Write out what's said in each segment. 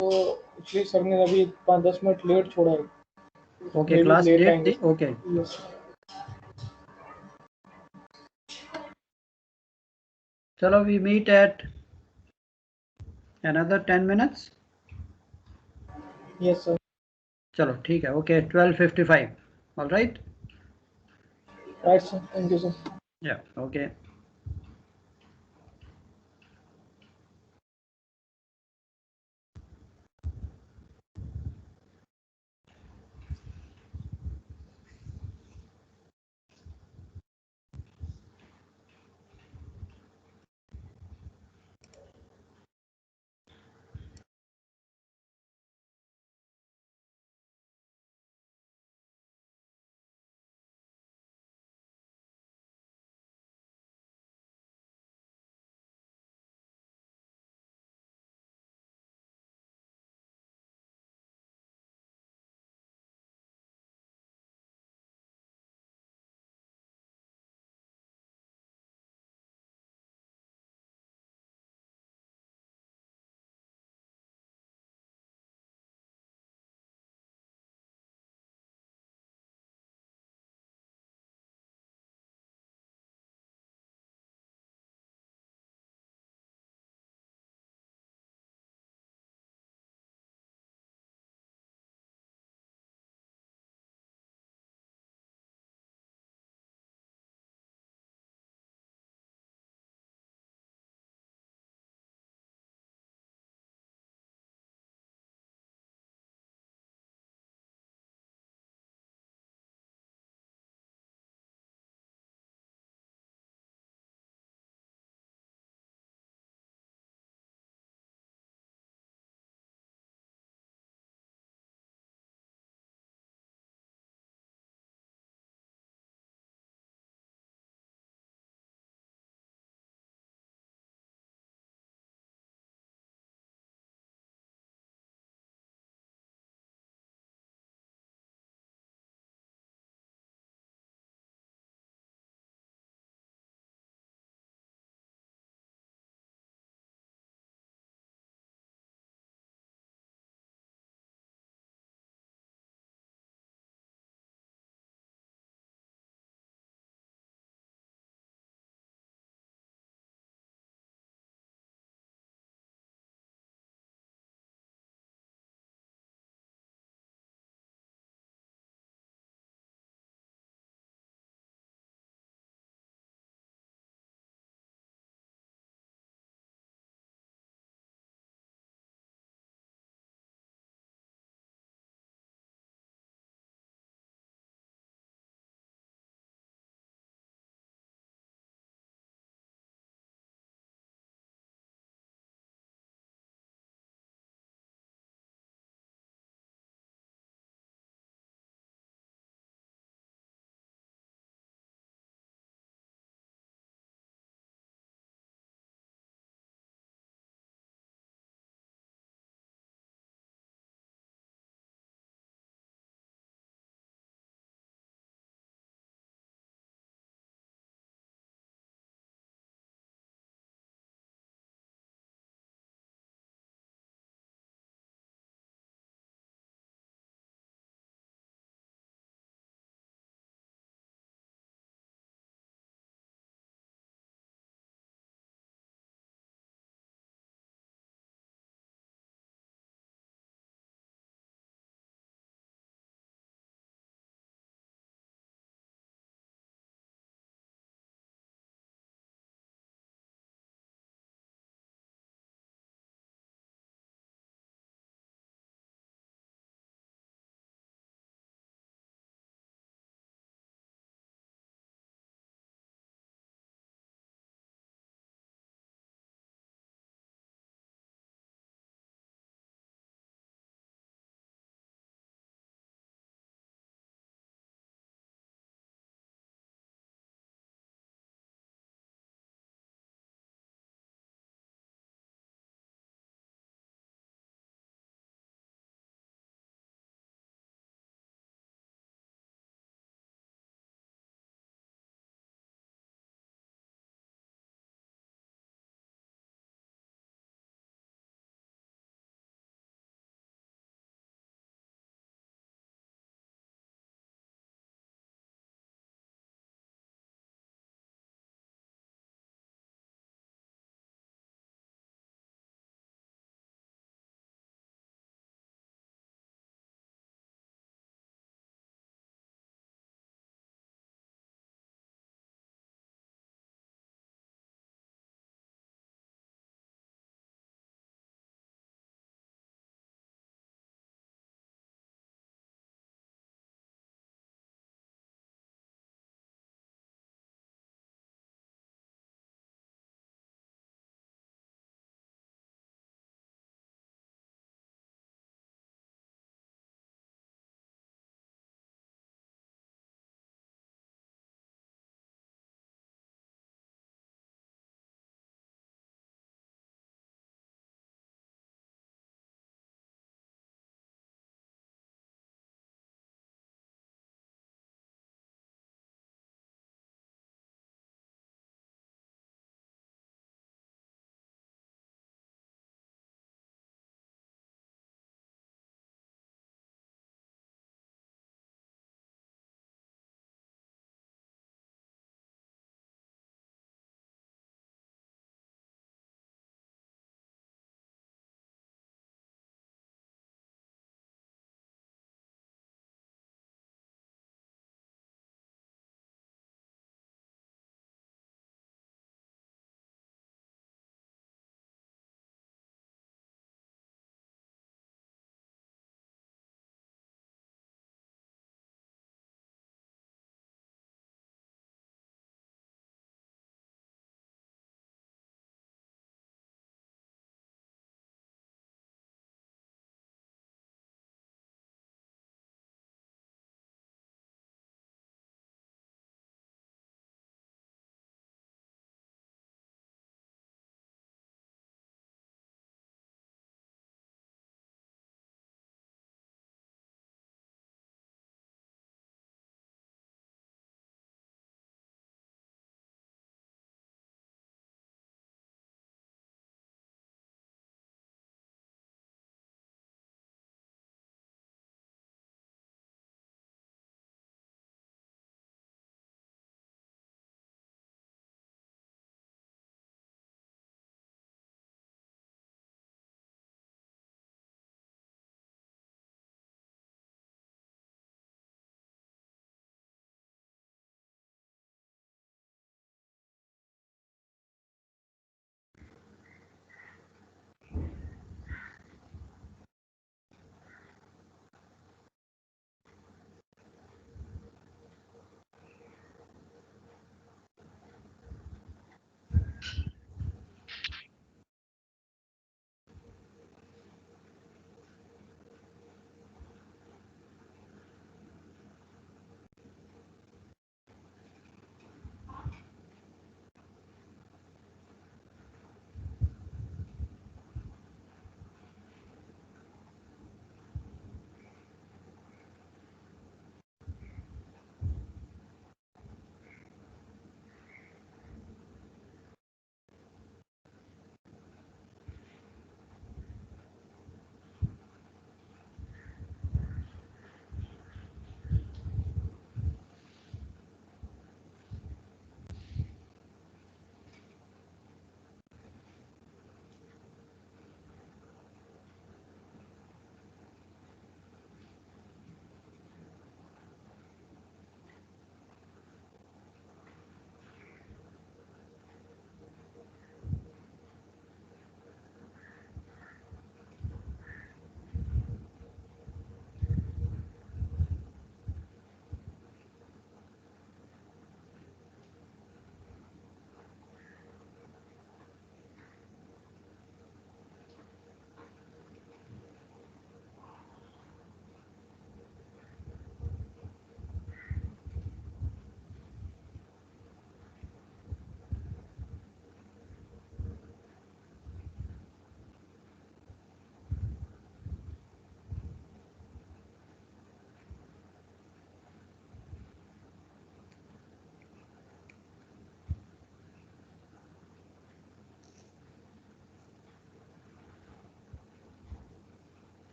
तो actually sir ने अभी 5-10 मिनट लेट छोड़ा है। Okay, maybe class late late आएंगे थी, सर। ओके। यस। चलो, we meet at another 10 minutes. Yes sir. चलो ठीक है, okay, 12:55, all right. Right sir, thank you sir. Yeah, okay.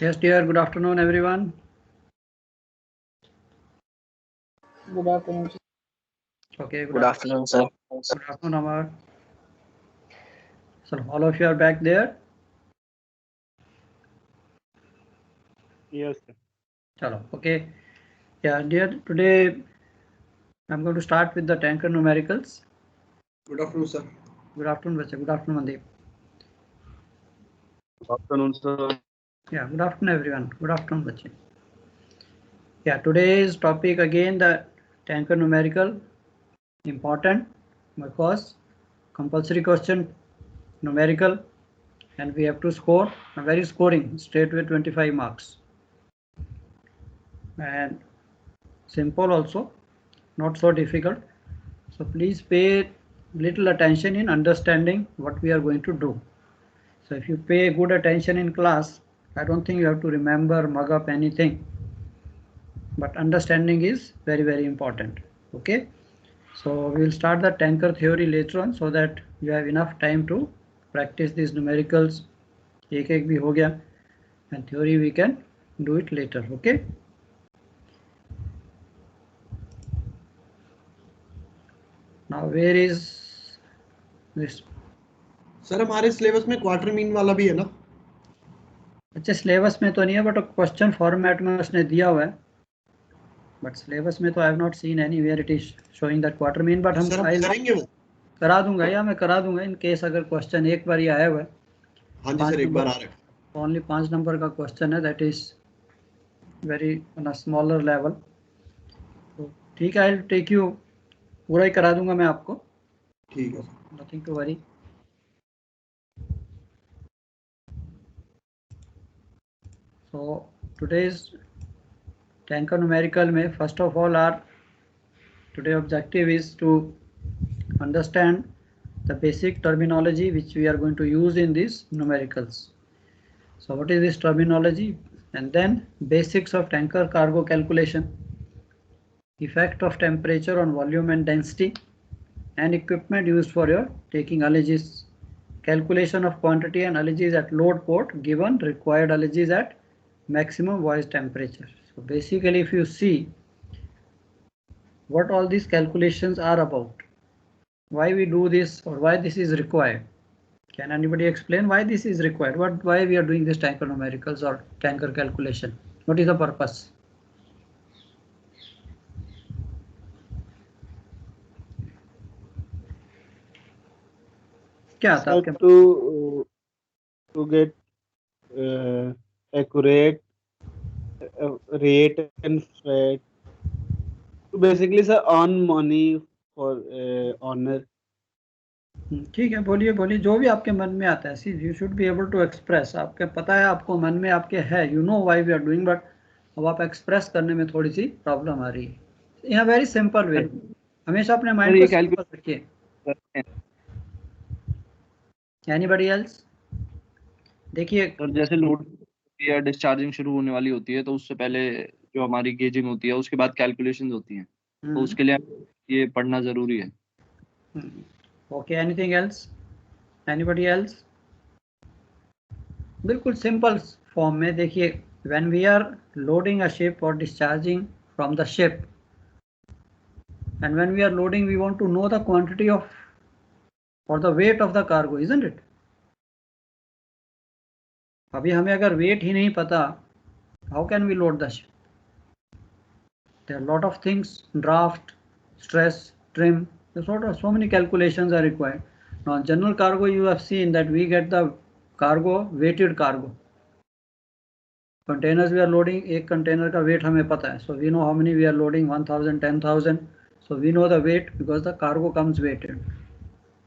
Yes, dear. Good afternoon, everyone. Good afternoon, sir. Okay. Good afternoon, sir. Good afternoon, Amar. So all of you are back there. Yes, sir. Chalo. Okay. Yeah, dear. Today I'm going to start with the tanker numericals. Good afternoon, sir. Good afternoon, Bacha. Good afternoon, Mandeep. Good afternoon, sir. Yeah, good afternoon, everyone. Good afternoon, Bacha. Yeah, today's topic again the tanker numerical. Important because compulsory question numerical, and we have to score a very scoring straight with 25 marks. And simple also, not so difficult. So please pay little attention in understanding what we are going to do. So if you pay good attention in class, I don't think you have to remember, mug up anything. But understanding is very, very important. Okay. So we will start the tanker theory later on so that you have enough time to practice these numericals. एक एक भी हो गया, and theory we can do it later. Okay. Now where is this? Sir हमारे syllabus में quarter mean वाला भी है ना? अच्छा सिलेबस में तो नहीं है बट क्वेश्चन फॉर्मेट में उसने दिया हुआ है, बट सिलेबस में तो I have not seen anywhere it is showing that quarter mean, but हम करेंगे वो करा दूंगा या मैं करा दूंगा इन केस अगर क्वेश्चन एक बार ही आया हुआ है. हाँ जी सर, एक बार आ रहा है. ओनली 5 नंबर का क्वेश्चन है, that is very on a smaller level. तो ठीक है, आई विल टेक यू, पूरा ही करा दूंगा मैं आपको. ठीक है, nothing to worry. So today's tanker numerical में first of all our today objective is to understand the basic terminology which we are going to use in these numericals. So what is this terminology? And then basics of tanker cargo calculation, effect of temperature on volume and density, and equipment used for your taking ullages, calculation of quantity and ullages at load port given required ullages at maximum voyage temperature. So basically if you see what all these calculations are about, why we do this or why this is required. Can anybody explain why this is required? Why we are doing this tanker numericals or tanker calculation? What is the purpose? क्या था आपके? To get accurate rate and freight. To basically sir earn money for owner. ठीक है, बोलिए बोलिए जो भी आपके मन में आता है. See you should be able to express. आपके पता है, आपको मन में आपके है, you know why we are doing, but अब आप एक्सप्रेस करने में थोड़ी सी प्रॉब्लम आ रही है. In a very simple way. हमेशा अपने माइंड को सिंपल रखिए. Anybody else? देखिए सर जैसे लोड या डिस्चार्जिंग शुरू होने वाली होती है तो उससे पहले जो हमारी गेजिंग होती है उसके बाद कैलकुलेशंस होती हैं, तो उसके लिए ये पढ़ना जरूरी है. Okay, anything else? Anybody else? बिल्कुल सिंपल फॉर्म में देखिए, when we are loading a ship और discharging from the ship, and when we are loading we want to know the quantity of or the weight of the cargo, isn't it? अभी हमें अगर weight ही नहीं पता, how can we load the ship? There are a lot of things, draft, stress, trim, so many calculations are required. Now general cargo, you have seen that we get the cargo weighted cargo. Containers we are loading, एक container का weight हमें पता है, so we know how many we are loading, 1000, 10,000. So we know the weight because the cargo comes weighted.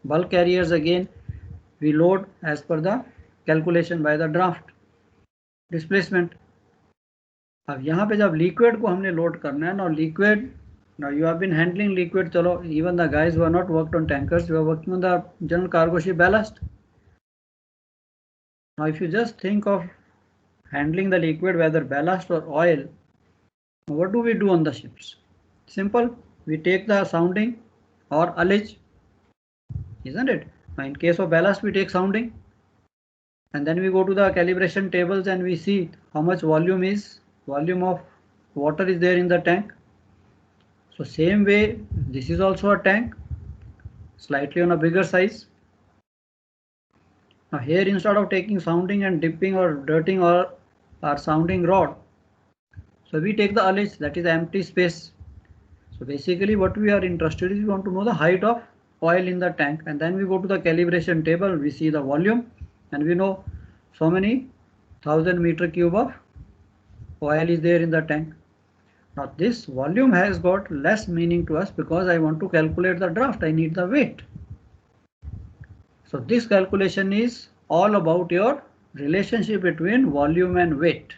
Bulk carriers again we load as per the calculation by the draft displacement. अब यहाँ पे जब liquid को हमने load करना है, now liquid, now you have been handling liquid, चलो even the guys who are not worked on tankers, you are working on the general cargo ship ballast. Now if you just think of handling the liquid, whether ballast or oil, what do we do on the ships? Simple, we take the sounding or ullage, isn't it? Now in case of ballast we take sounding, and then we go to the calibration tables and we see how much volume of water is there in the tank. So same way, this is also a tank, slightly on a bigger size. Now here, instead of taking sounding and dipping or dirting or our sounding rod, so we take the ullage, that is empty space. So basically what we are interested in, we want to know the height of oil in the tank, and then we go to the calibration table, we see the volume, and we know so many 1000 meter cube of oil is there in the tank. Now this volume has got less meaning to us because I want to calculate the draft, I need the weight. So this calculation is all about your relationship between volume and weight.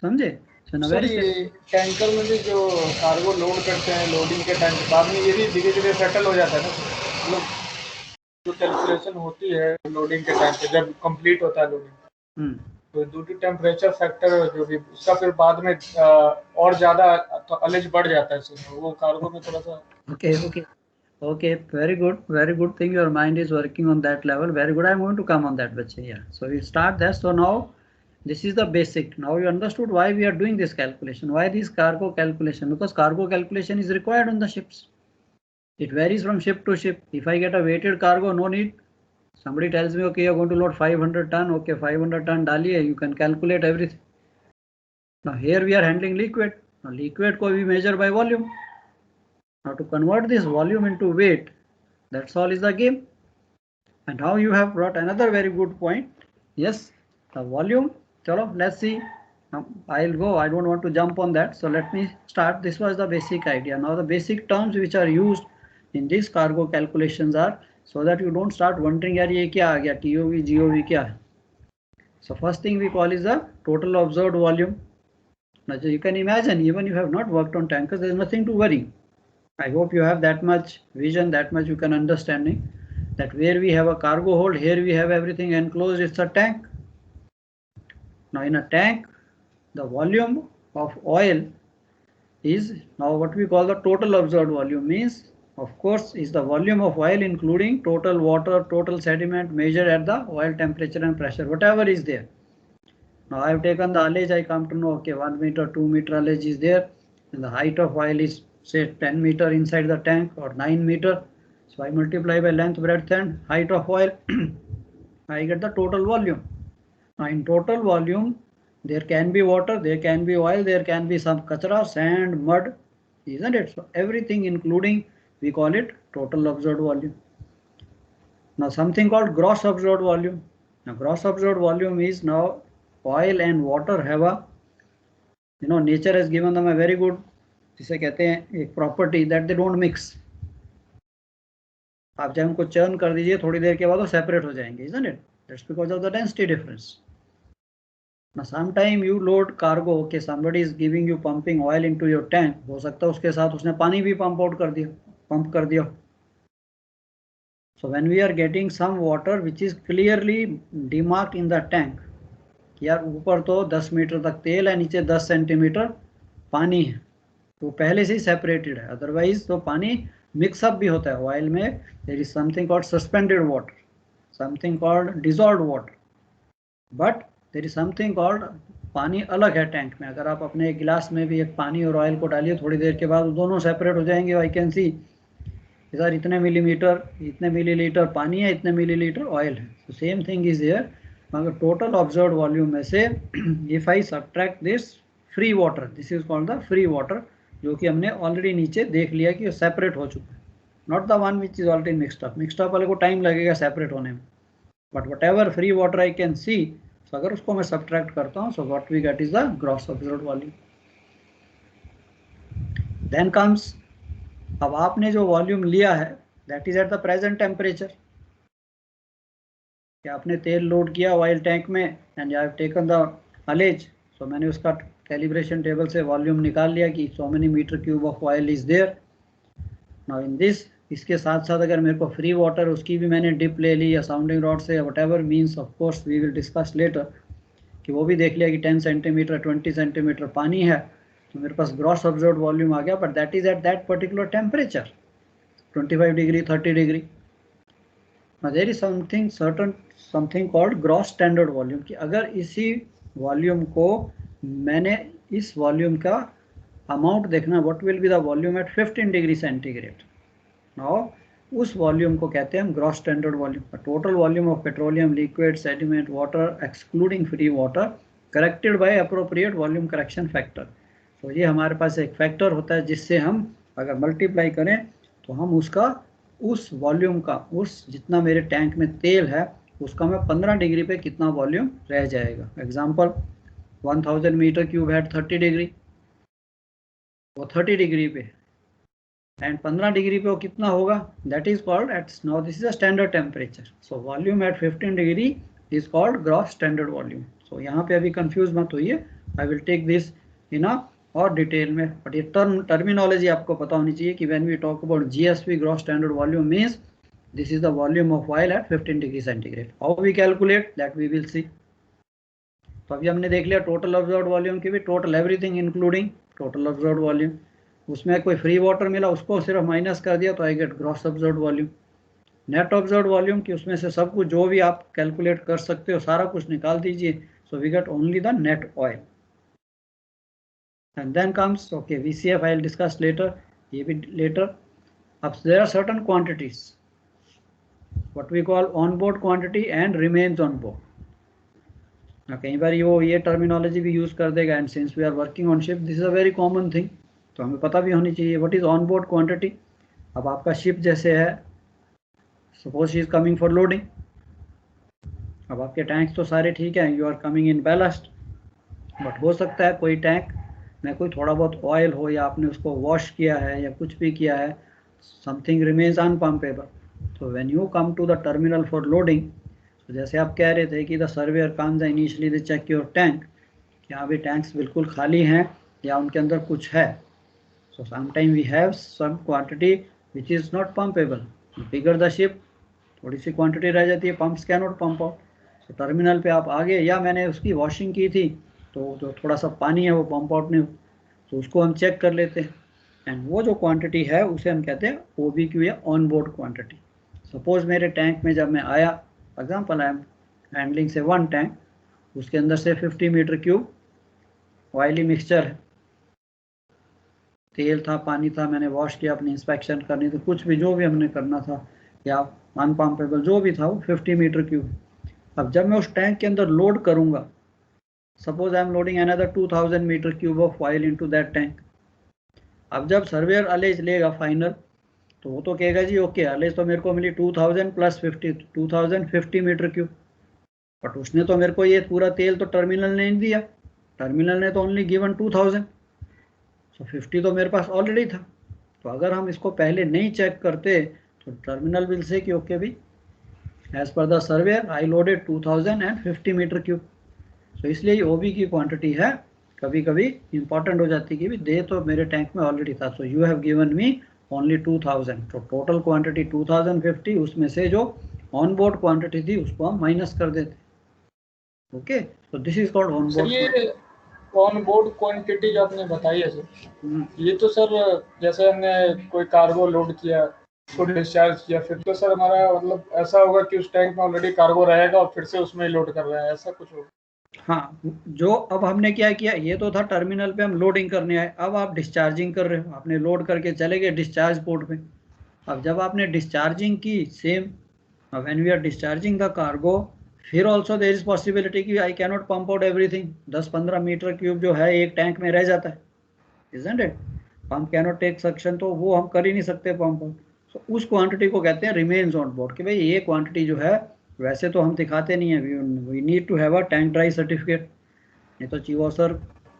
समझे? So now sir ये tanker में भी जो cargo load करते हैं loading के time बाद में ये भी धीरे धीरे सेटल हो जाता है ना, मतलब जो कैलकुलेशन होती है लोडिंग के टाइम पे जब कंप्लीट होता है लोडिंग, तो ड्यूटी टेम्परेचर फैक्टर जो भी उसका फिर बाद में और ज्यादा तो अलेज बढ़ जाता है, सर वो कार्गो में थोड़ा सा Okay, very good thing. Your mind is working on that level. Very good. I'm going to come on that, bache. Yeah. So we start that. So now this is the basic. Now you understood why we are doing this calculation. Why this cargo calculation? Because cargo calculation is required on the ships. It varies from ship to ship. If I get a weighted cargo, no need. Somebody tells me, okay, you're going to load 500 ton. Okay, 500 ton daliye. You can calculate everything. Now here we are handling liquid. Now liquid ko we measure by volume. Now to convert this volume into weight, that's all is the game. And now you have brought another very good point. Yes, the volume. Chalo, let's see. I'll go. I don't want to jump on that. So let me start. This was the basic idea. Now the basic terms which are used in these cargo calculations are so that you don't start wondering, yaar ye kya aa gaya, TOV, GOV kya hai. So first thing we call is the total observed volume. Now you can imagine, even if you have not worked on tankers, there is nothing to worry. I hope you have that much vision, that much you can understanding that where we have a cargo hold, here we have everything enclosed, it's a tank. Now in a tank, the volume of oil is now what we call the total observed volume, means of course is the volume of oil including total water, total sediment measured at the oil temperature and pressure, whatever is there. Now I have taken the ullage, I come to know, okay, 1 meter, 2 meter ullage is there, and the height of oil is say 10 meter inside the tank or 9 meter. So I multiply by length, breadth and height of oil. I get the total volume. Now in total volume, there can be water, there can be oil, there can be some kachra, sand, mud, isn't it? So everything including, we call it total observed volume. Now something called gross observed volume. Now gross observed volume is now oil and water have a, nature has given them a very good, जिसे कहते हैं एक property that they don't mix. आप जब उनको churn कर दीजिए थोड़ी देर के बाद वो सेपरेट हो जाएंगे, isn't it? That's because of the density difference. Now sometime you load cargo, okay, somebody is giving you pumping oil into your tank, हो सकता है उसके साथ उसने पानी भी पंप कर दिया. So when we are getting some water which is clearly demarked in the tank, यार ऊपर तो 10 मीटर तक तेल है, नीचे 10 सेंटीमीटर पानी है, तो पहले से ही सेपरेटेड है. अदरवाइज तो पानी मिक्सअप भी होता है ऑयल में. There is something called suspended water, something called dissolved water, but there is something called पानी अलग है टैंक में. अगर आप अपने एक गिलास में भी एक पानी और ऑयल को डालिए, थोड़ी देर के बाद दोनों सेपरेट हो जाएंगे. आई कैन सी सर इतने मिलीमीटर, इतने मिलीलीटर पानी है, इतने मिलीलीटर ऑयल है. तो सेम थिंग इज हियर. मगर टोटल ऑब्जर्व्ड वॉल्यूम में से if I subtract this free water, this is called the free water, जो कि हमने ऑलरेडी नीचे देख लिया कि सेपरेट हो चुका है. Not the one which is already mixed up. Mixed up वाले को टाइम लगेगा सेपरेट होने में, but whatever free water I can see, तो अगर उसको मैं सब्ट्रैक्ट करता हूँ, so what we get is the gross observed volume. Then comes, अब आपने जो वॉल्यूम लिया है that is at the present temperature. कि आपने तेल लोड किया ऑयल टैंक में and I have taken the ullage, सो मैंने उसका कैलिब्रेशन टेबल से वॉल्यूम निकाल लिया कि so many metre cube of oil is there. Now in this, इसके साथ साथ अगर मेरे को फ्री वाटर, उसकी भी मैंने डिप ले ली या साउंडिंग रॉड से, whatever means, of course we will discuss later, कि वो भी देख लिया कि 10 सेंटीमीटर 20 सेंटीमीटर पानी है, तो मेरे पास ग्रॉस ऑब्जर्व्ड वॉल्यूम आ गया. But that is at that particular temperature, 25 degree 30 degree. There is something called gross standard volume, कि अगर इसी वॉल्यूम को मैंने इस वॉल्यूम का अमाउंट देखना, what will be the volume at 15 degree centigrade, now उस वॉल्यूम को कहते हैं हम gross standard volume. Total volume of petroleum liquid sediment water excluding free water corrected bye appropriate volume correction factor. तो ये हमारे पास एक फैक्टर होता है जिससे हम अगर मल्टीप्लाई करें तो हम उसका उस वॉल्यूम का, उस जितना मेरे टैंक में तेल है उसका मैं 15 डिग्री पे कितना वॉल्यूम रह जाएगा। एग्जांपल 1000 मीटर क्यूब है 30 डिग्री, वो 30 डिग्री पे, एंड 15 डिग्री पे वो कितना होगा, that is called at, now this is a standard temperature, so volume at 15 degree is called gross standard volume. So यहाँ पे अभी कंफ्यूज मत होइए, I will take this in a और डिटेल में, बट ये टर्मिनोलॉजी आपको पता होनी चाहिए कि when we talk about GSP gross standard volume means this is the volume of oil at 15 degree centigrade. How we calculate that we will see. तो अभी हमने देख लिया टोटल ऑब्जर्व्ड वॉल्यूम की भी, total everything including total observed volume, उसमें कोई free water मिला उसको सिर्फ माइनस कर दिया तो I get gross observed volume. Net observed volume की उसमें से सब कुछ जो भी आप कैलकुलेट कर सकते हो सारा कुछ निकाल दीजिए, so we get only the net oil. And then comes, okay, VCF I'll discuss later, ये भी later. अब there are certain quantities, what we call on-board quantity and remains on board. कई बार ये टर्मिनोलॉजी भी यूज कर देगा, and since we are working on ship this is a very common thing, तो हमें पता भी होनी चाहिए what is on-board quantity। अब आपका शिप जैसे है, suppose she is coming for loading, अब आपके टैंक्स तो सारे ठीक है, you are coming in ballast, but हो सकता है कोई टैंक में कोई थोड़ा बहुत ऑयल हो या आपने उसको वॉश किया है या कुछ भी किया है, समथिंग रिमेन्स अनपम्पेबल। तो when you come to the terminal for loading, तो जैसे आप कह रहे थे कि the surveyor comes initially they check your tank, यहाँ भी टैंक्स बिल्कुल खाली हैं या उनके अंदर कुछ है। So sometime we have some quantity which is not pumpable, bigger the ship थोड़ी सी क्वांटिटी रह जाती है, pumps can not pump out. तो टर्मिनल पे आप आगे, या मैंने उसकी वॉशिंग की थी तो जो थोड़ा सा पानी है वो पंप आउट नहीं, तो उसको हम चेक कर लेते हैं, एंड वो जो क्वांटिटी है उसे हम कहते हैं OBQ या ऑन बोर्ड क्वांटिटी। सपोज मेरे टैंक में जब मैं आया, एग्जांपल आई एम हैंडलिंग से 1 टैंक, उसके अंदर से 50 मीटर क्यूब ऑयली मिक्सचर है, तेल था, पानी था, मैंने वॉश किया, अपनी इंस्पेक्शन करनी थी, कुछ भी जो भी हमने करना था या अनपम्पेबल जो भी था वो 50 मीटर क्यूब। अब जब मैं उस टैंक के अंदर लोड करूंगा, suppose I am loading another 2000 meter cube of oil into that tank, अब जब सर्वेयर अलेज लेगा फाइनल, तो वो तो कहेगा जी ओके अलेज तो मेरे को मिली 2000 प्लस 50, 2050 मीटर क्यूब, बट उसने तो मेरे को ये पूरा तेल तो टर्मिनल ने नहीं दिया, टर्मिनल ने तो ओनली गिवन 2000, सो 50 तो मेरे पास ऑलरेडी था। तो अगर हम इसको पहले नहीं चेक करते तो टर्मिनल विल से कि ओके भाई as per the surveyor I loaded 2050 metre cube. तो इसलिए OB की क्वांटिटी है कभी कभी इंपॉर्टेंट हो जाती है कि भी दे तो मेरे टैंक में ऑलरेडी था, so you have given me only 2000, तो टोटल क्वांटिटी 2050, उसमें से जो ऑन बोर्ड क्वांटिटी थी उसको हम माइनस कर देते। ओके, तो this is called on board. ये ऑन बोर्ड क्वांटिटी जो आपने बताई है सर, ये तो सर जैसे हमने कोई कार्गो लोड किया, उसको डिस्चार्ज किया, फिर तो सर हमारा मतलब ऐसा होगा कि उस टैंक में ऑलरेडी कार्गो रहेगा और फिर से उसमें लोड कर रहा है, ऐसा कुछ होगा? हाँ, जो अब हमने क्या किया, ये तो था टर्मिनल पे हम लोडिंग करने आए, अब आप डिस्चार्जिंग कर रहे हो, आपने लोड करके चले गए डिस्चार्ज पोर्ट पे। अब जब आपने डिस्चार्जिंग की same, when we are discharging the cargo, फिर ऑल्सो देयर इज पॉसिबिलिटी कि I can not pump out everything, 10-15 metre cube जो है एक टैंक में रह जाता है, isn't it, pump can not take suction, तो वो हम कर ही नहीं सकते पंप आउट। तो उस क्वांटिटी को कहते हैं रिमेन्स ऑन बोर्ड, कि भाई ये क्वांटिटी जो है वैसे तो हम दिखाते नहीं है, we need to have a tank dry certificate, नहीं तो चीवो सर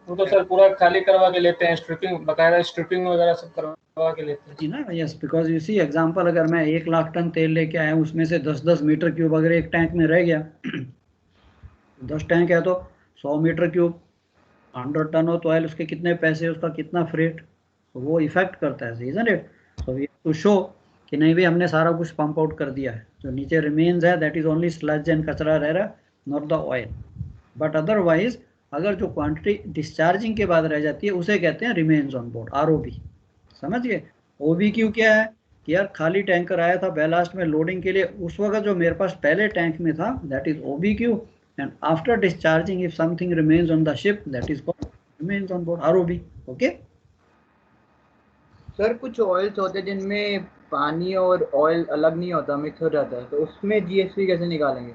वो तो सर पूरा खाली करवा के लेते हैं, स्ट्रिपिंग बकायदा स्ट्रिपिंग वगैरह सब करवा के लेते हैं ना। Yes, because you see example, अगर मैं 1 लाख टन तेल लेके आया हूँ, उसमें से 10-10 मीटर क्यूब अगर एक टैंक में रह गया, 10 टैंक है तो 100 मीटर क्यूब, 100 टन हो तो ऑयल, उसके कितने पैसे, उसका कितना फ्रेट, तो वो इफेक्ट करता है, isn't it. So we have to show कि नहीं भी हमने सारा कुछ पंप आउट कर दिया है, जो नीचे रिमेन्स है that is only sludge and कचरा रह रहा, not the oil. But otherwise अगर जो क्वांटिटी डिस्चार्जिंग के बाद रह जाती है उसे कहते हैं रिमेन्स ऑन बोर्ड, ROB। समझ गए? OBQ क्या है? कि यार खाली टैंकर आया था बेलास्ट में लोडिंग के लिए, उस वक्त जो मेरे पास पहले टैंक में था that is OBQ, and after discharging if something remains on the ship that is called remains on board ROB। Okay sir कुछ ऑयल्स होते हैं जिनमें पानी और ऑयल अलग नहीं होता, मिक्स हो जाता है, तो उसमें GSP कैसे निकालेंगे?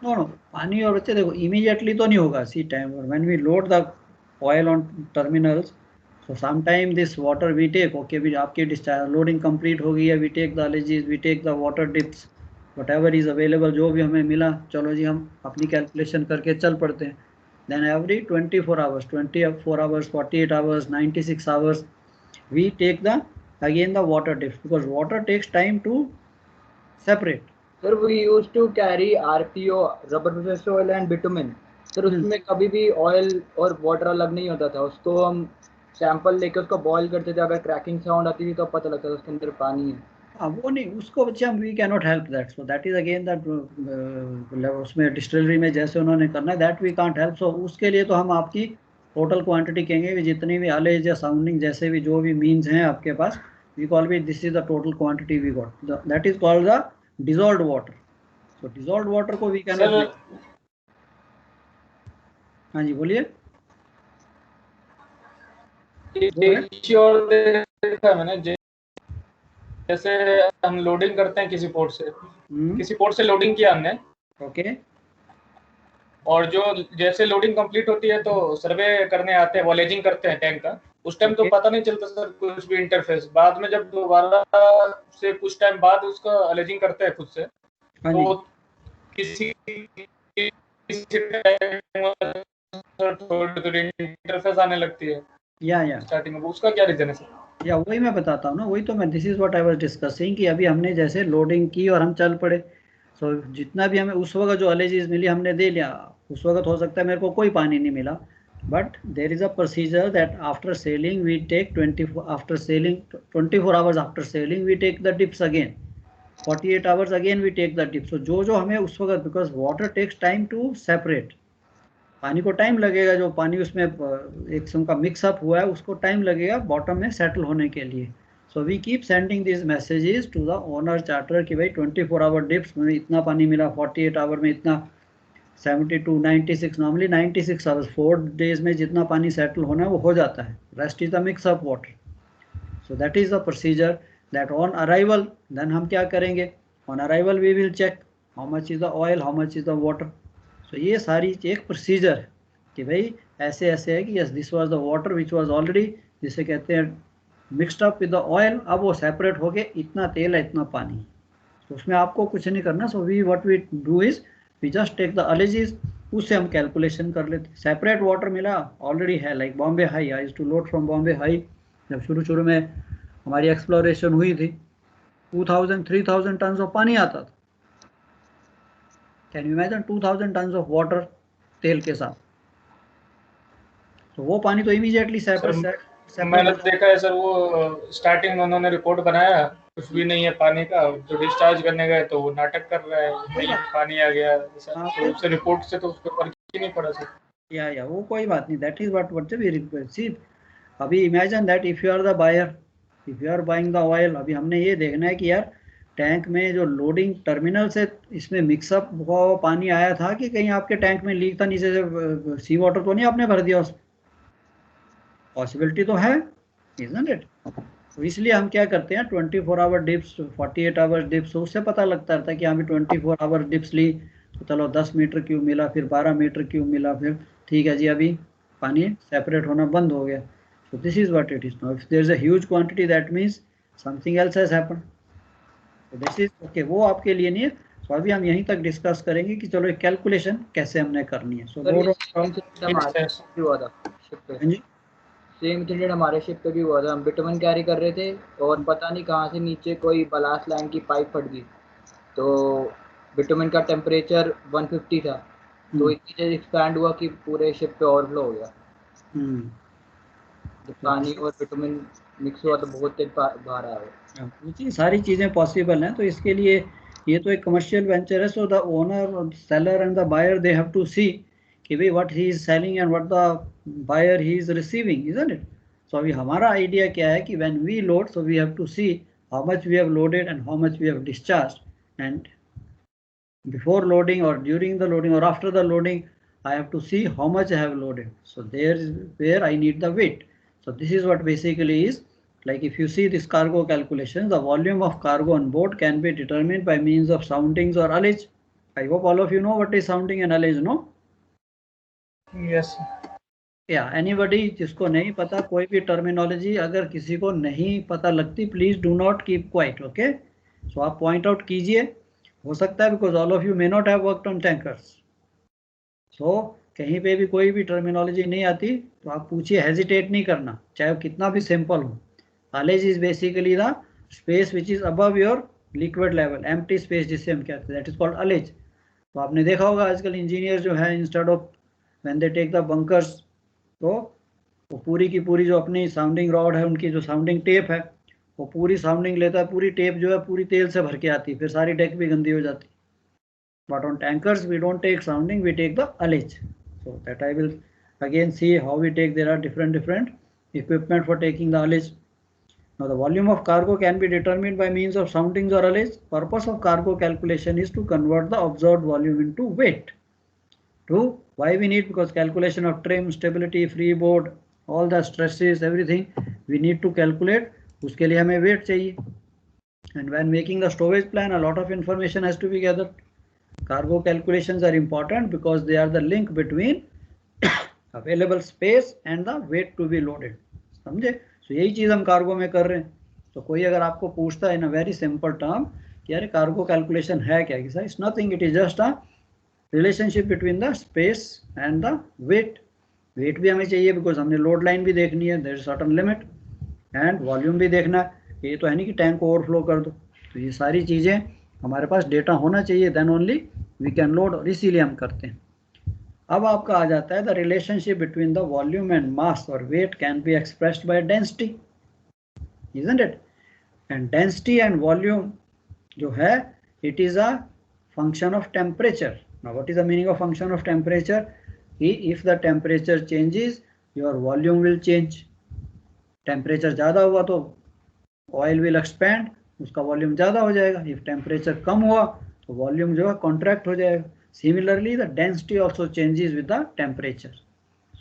नो पानी और बच्चे देखो इमीडिएटली तो नहीं होगा, see time when we load the oil on terminals, so sometime this water we take, okay भी आपकी डिस्चार्ज लोडिंग कंप्लीट हो गई है, we take the ullages, we take the water dips, whatever is available, जो भी हमें मिला, चलो जी हम अपनी कैलकुलेशन करके चल पड़ते हैं। then every 24 hours 24 hours 48 hours 96 hours we take the again the water dips, because water takes time to separate। Sir we use to carry RPO, rubber processed oil and bitumen, sir उसमें कभी भी oil और water अलग नहीं होता था, उसको हम सैंपल लेके उसको बॉईल करते थे, अगर क्रैकिंग साउंड आती थी तो पता लगता था उसके अंदर पानी है। वो नहीं, उसको बच्चे हम we cannot help that, so that is again that उसमें डिस्टिलरी में जैसे उन्होंने करना है that we can't help. So उसके लिए तो हम आपकी टोटल क्वांटिटी कहेंगे कि जितनी भी हालेज या साउंडिंग जैसे भी जो भी मीन्स हैं आपके पास, वी कॉल भी this is the total quantity we got, that is called the dissolved water. So dissolved water को वी कैनॉट। हाँ जी बोलिए। और देखा मैंने, जैसे हम लोडिंग करते हैं किसी पोर्ट से लोडिंग किया हमने, ओके, और जो जैसे लोडिंग कंप्लीट होती है तो सर्वे करने आते हैं, वॉलेजिंग करते हैं टैंक का, उस टाइम तो पता नहीं चलता सर कुछ भी इंटरफेस, बाद में जब दोबारा से कुछ टाइम बाद उसका अलेजिंग करते हैं खुद से, तो किसी इंटरफेस आने लगती है या स्टार्टिंग में, उसका क्या रीजन है सर? या वही मैं बताता हूँ ना, वही तो मैं this is what I was discussing कि अभी हमने जैसे लोडिंग की और हम चल पड़े, सो जितना भी हमें उस वक्त जो एलएजीज मिली हमने दे लिया, उस वक्त हो सकता है मेरे को कोई पानी नहीं मिला, but there is a procedure that after sailing we take 24 hours after sailing we take the dips again, 48 hours again we take the dips. जो जो हमें उस वक्त, because water takes time to separate, पानी को टाइम लगेगा, जो पानी उसमें एक किस्म का मिक्सअप हुआ है उसको टाइम लगेगा बॉटम में सेटल होने के लिए। So we keep sending this messages to the owner charter कि भाई 24 आवर डिप्स में इतना पानी मिला, 48 आवर में इतना, 72 96 नॉर्मली 96 आवर्स 4 डेज में जितना पानी सेटल होना है वो हो जाता है, rest is the mix up water. So that is the procedure that on arrival then हम क्या करेंगे, on arrival we will check how much is the oil, how much is the water. तो ये सारी एक प्रोसीजर है कि भाई ऐसे ऐसे है कि yes this was the water which was already, जिसे कहते हैं mixed up with the oil, अब वो सेपरेट हो गए, इतना तेल है इतना पानी, तो उसमें आपको कुछ नहीं करना। So we what we do is we just take the ullages, उससे हम कैलकुलेशन कर लेते। सेपरेट वाटर मिला ऑलरेडी है, like Bombay High, I used to load from Bombay High, जब शुरू में हमारी एक्सप्लोरेशन हुई थी 2000-3000 टन ऑफ पानी आता था। Can you imagine 2000 ton of water तेल के साथ, तो वो पानी तो इमीडिएटली मैंने देखा है सर, वो स्टार्टिंग में उन्होंने रिपोर्ट बनाया कुछ भी नहीं है पानी का, जो डिस्चार्ज करने गए तो वो नाटक कर रहा है नहीं पानी आ गया, तो उससे रिपोर्ट से तो उसके फर्क ही नहीं पड़ा सर। या वो कोई बात नहीं, that is what we request. See अभी imagine that if you are the buyer, if you are buying the oil, अभी हमने ये देखना है कि यार टैंक में जो लोडिंग टर्मिनल से इसमें मिक्सअप हुआ पानी आया था कि कहीं आपके टैंक में लीक था, नीचे से सी वाटर तो नहीं आपने भर दिया, उस पॉसिबिलिटी तो है, इजंट इट? तो इसलिए हम क्या करते हैं 24 आवर डिप्स, 48 आवर डिप्स, उससे पता लगता रहता है कि हमें 24 आवर डिप्स ली तो चलो 10 मीटर क्यूब मिला, फिर 12 मीटर क्यूब मिला, फिर ठीक है जी अभी पानी सेपरेट होना बंद हो गया। So this is what it is. Now if there is a huge quantity that means something else has happened, तो दिस इज ओके, वो आपके लिए नहीं है। तो अभी हम यहीं तक डिस्कस करेंगे कि चलो कैलकुलेशन कैसे हमने करनी है। सो सेम इंसिडेंट हमारे शिप पे भी हुआ था, हम बिटुमेन कैरी कर रहे थे और पता नहीं कहाँ से नीचे कोई बलास्ट लाइन की पाइप फट गई, तो बिटुमेन का टेम्परेचर 150 था, तो इतनी तेज एक्सपैंड हुआ कि पूरे शिप पे ओवरफ्लो हो गया। जब पानी और बिटुमेन मिक्स हुआ तो बहुत तेज बाहर आया। ये सारी चीज़ें पॉसिबल हैं, तो इसके लिए ये तो एक कमर्शियल वेंचर है। So the owner, seller and the buyer they have to see कि भाई what he is selling and what the buyer he is receiving, isn't it? So अभी हमारा आइडिया क्या है कि when we load, so we have to see how much we have loaded and how much we have discharged, and before loading or during the loading or after the loading, I have to see how much I have loaded. So there is where I need the weight. So this is what basically is like, if you see this cargo calculation, the volume of cargo on board can be determined by means of soundings or ullage. I hope all of you know what is sounding and ullage, no? Yes. Anybody जिसको नहीं पता कोई भी terminology अगर किसी को नहीं पता लगती, please do not keep quiet, okay? So आप पॉइंट आउट कीजिए, हो सकता है because all of you may not have worked on tankers, so कहीं पे भी कोई भी टर्मिनोलॉजी नहीं आती तो आप पूछिए, हेजिटेट नहीं करना, चाहे वो कितना भी सिंपल हो. Ullage is basically the space which is above your liquid level, empty space जिससे हम कहते हैं, that is called ullage. तो आपने देखा होगा आजकल इंजीनियर जो है, instead of when they take the bunkers, तो वो पूरी की पूरी जो अपनी साउंडिंग रॉड है, उनकी जो साउंडिंग टेप है, वो पूरी साउंडिंग लेता है, पूरी टेप जो है पूरी तेल से भर के आती है, फिर सारी डेक भी गंदी हो जाती. But on tankers we don't take sounding, we take the ullage. So that I will again see how we take. There are different equipment for taking the ullage. Now the volume of cargo can be determined by means of soundings or ullage. Purpose of cargo calculation is to convert the observed volume into weight. Why we need? Because calculation of trim, stability, freeboard, all the stresses, everything we need to calculate. उसके लिए हमें weight चाहिए. And when making the stowage plan, a lot of information has to be gathered. Cargo calculations are important because they are the link between available space and the weight to be loaded. समझे? तो यही चीज हम cargo में कर रहे हैं. तो कोई अगर आपको पूछता है in a very simple term कि अरे कार्गो कैलकुलेशन है क्या, it's nothing, it is just a relationship between the space and the weight. Weight भी हमें चाहिए बिकॉज हमने लोड लाइन भी देखनी है, there is certain limit, and volume भी देखना है. ये तो है नहीं कि टैंक को ओवरफ्लो कर दो. तो ये सारी चीजें हमारे पास डेटा होना चाहिए, then only we can load, और इसीलिए हम करते हैं. अब आपका आ जाता है the relationship between the volume and mass और weight can be expressed by density, isn't it? And density and volume जो है, it is a function of temperature. Now what is the meaning of function of temperature? If the temperature changes your volume will change. Temperature ज़्यादा हुआ तो oil will expand, उसका volume ज़्यादा हो जाएगा. If temperature कम हुआ तो वॉल्यूम जो है कॉन्ट्रैक्ट हो जाएगा. Similarly, the density also changes with the temperature.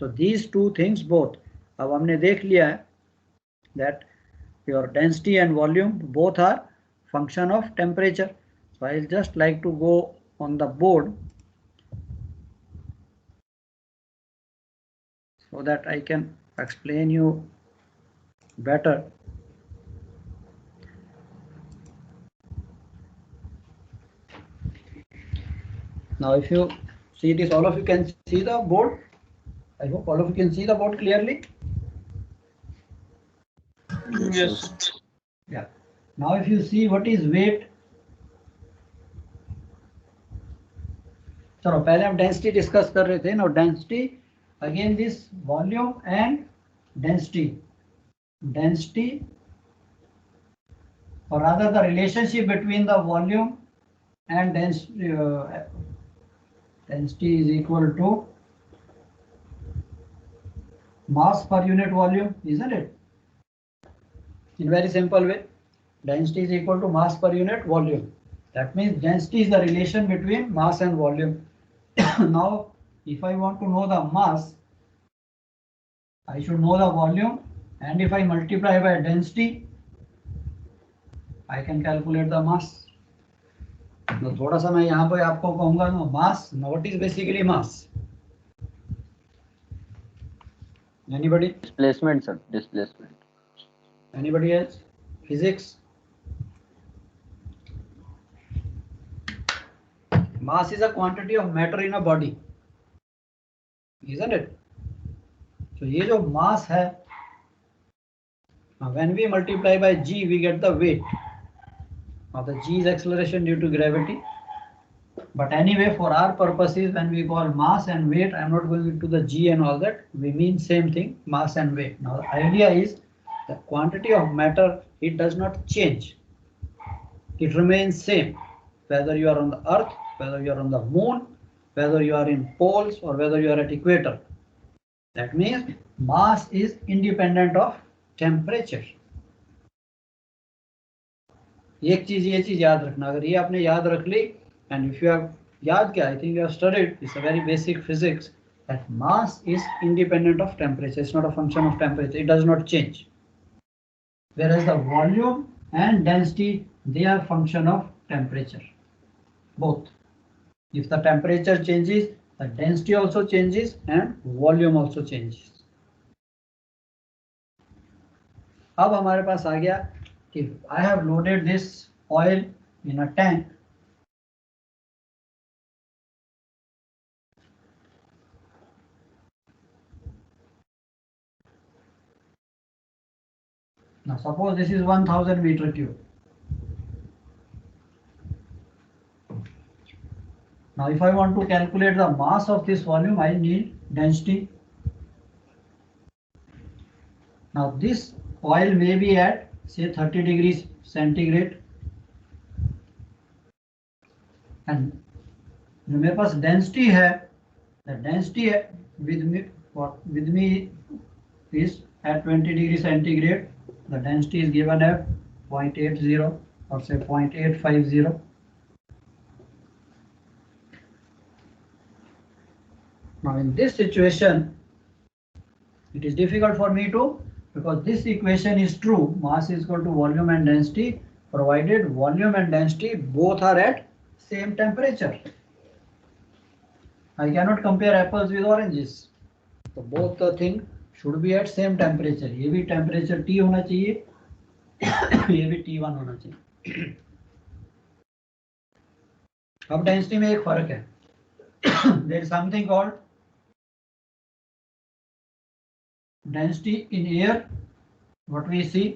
So these two things both. अब हमने देख लिया है that your density and volume both are function of temperature. So I'll just like to go on the board so that I can explain you better. Now if you see this, all of you can see the board. I hope all of you can see the board clearly. Yes. Yeah. Now if you see what is weight. चलो पहले हम density discuss कर रहे थे. Now density, again this volume and density or rather the relationship between the volume and density is equal to mass per unit volume, isn't it? In very simple way, density is equal to mass per unit volume. That means density is the relation between mass and volume. Now if I want to know the mass, I should know the volume, and if I multiply by density, I can calculate the mass. तो थोड़ा सा मैं यहाँ पे आपको कहूंगा ना, mass, what is basically mass? Anybody? Displacement sir, displacement. Anybody else? Physics? Mass is a quantity of matter in a body, isn't it? तो ये जो मास है, when we multiply by g we get the weight. Now the g is acceleration due to gravity, but anyway for our purposes when we call mass and weight, I am not going into the g and all that, we mean same thing, mass and weight. Now the idea is the quantity of matter, it does not change, it remains same whether you are on the earth, whether you are on the moon, whether you are in poles or whether you are at equator. That means mass is independent of temperature. एक चीज ये चीज याद रखना, अगर ये आपने याद रख ली, एंड इफ यू हैव याद क्या, I think you have studied, it's a very basic physics that mass is independent of temperature, it's not a function of temperature, it does not change, whereas the volume and density, they are function of temperature both. If the temperature changes, the density also changes and volume also changes. अब हमारे पास आ गया कि I have loaded this oil in a tank. Now suppose this is 1000 meter cube. Now if I want to calculate the mass of this volume, I need density. Now this oil may be at say 30 degrees centigrade, and जो मेरे पास density है, the density with me is at 20 degrees centigrade. The density is given at 0.80 or say 0.850. Now in this situation, it is difficult for me to, because this equation is true, mass is equal to volume and density, provided volume and density both are at same temperature. I cannot compare apples with oranges. So both the thing should be at same temperature. ये भी temperature T होना चाहिए, ये भी T1 होना चाहिए. अब density में एक फर्क है. There is something called density in air, what we see,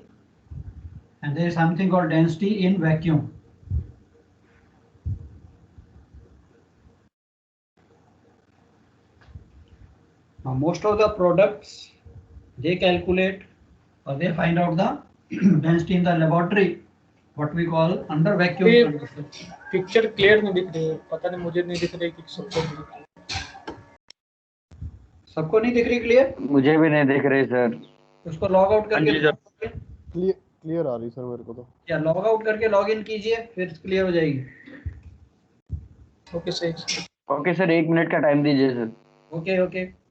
and there is something called density in vacuum. Now most of the products, they calculate or they find out the density in the laboratory, what we call under vacuum condition. Picture clear नहीं दिख रही है, पता नहीं मुझे नहीं दिख रही कि सबको नहीं दिख रही. सबको नहीं दिख रही क्लियर? मुझे भी नहीं दिख रही सर. उसको लॉग आउट करके क्लियर आ रही सर मेरे को तो. या लॉग आउट करके लॉग इन कीजिए, फिर क्लियर हो जाएगी. ओके सही. ओके सर, 1 मिनट का टाइम दीजिए sir. Okay okay.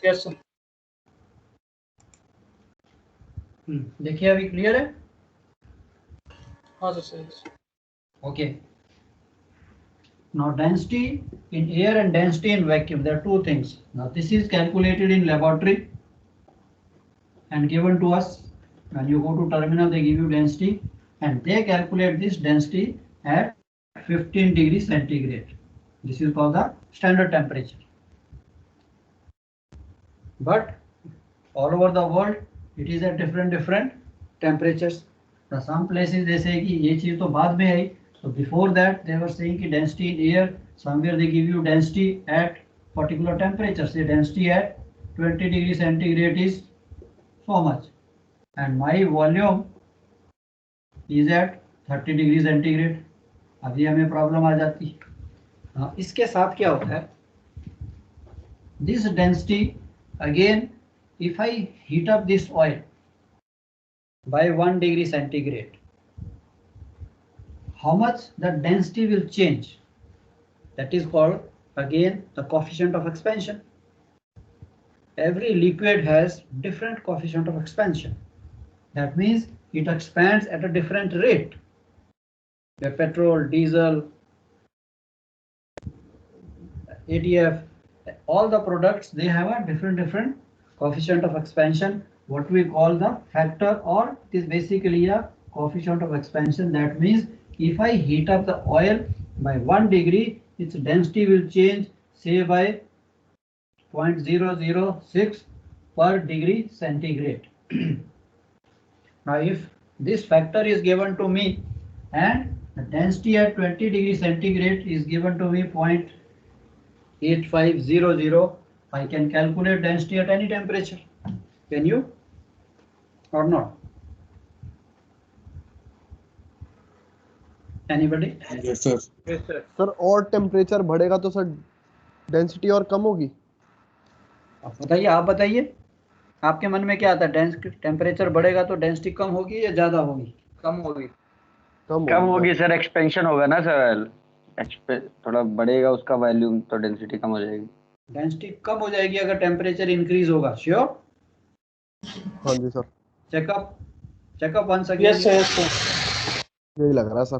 Yes sir. देखिए अभी क्लियर है? हाँ सर सही. Okay. Now density in air and density in vacuum, there are two things. Now this is calculated in laboratory and given to us. When you go to terminal, they give you density and they calculate this density at 15 degrees centigrade. This is called the standard temperature. But all over the world, it is at different temperatures. Now some places they say कि ये चीज तो बाद में आई. So before that they were saying कि density in air, somewhere they give you density at particular temperature. Say density at 20 degrees centigrade is so much, and my volume is at 30 degrees centigrade. अभी हमें problem आ जाती. हाँ, इसके साथ क्या होता है? This density again, if I heat up this oil by 1 degree centigrade, how much the density will change? That is called again the coefficient of expansion. Every liquid has different coefficient of expansion. That means it expands at a different rate. The petrol, diesel, ATF, all the products, they have a different coefficient of expansion, what we call the factor, or it is basically a coefficient of expansion. That means if I heat up the oil by 1 degree, its density will change say by 0.006 per degree centigrade. Now if this factor is given to me and the density at 20 degrees centigrade is given to me 0.8500, I can calculate density at any temperature. Can you or not? Anybody? Yes sir. Yes, sir. Sir और temperature बढ़ेगा तो sir density और कम होगी? बताइए, आप बताइए, आपके मन में क्या आता है? टेम्परेचर बढ़ेगा तो डेंसिटी कम होगी या ज्यादा होगी? कम होगी। कम होगी सर, एक्सपेंशन होगा ना सर, थोड़ा बढ़ेगा उसका वॉल्यूम तो डेंसिटी कम हो जाएगी। डेंसिटी कम हो जाएगी अगर टेम्परेचर इंक्रीज होगा। श्योर? हाँ जी sir, check up once again. Yes sir. यही लग रहा है सर।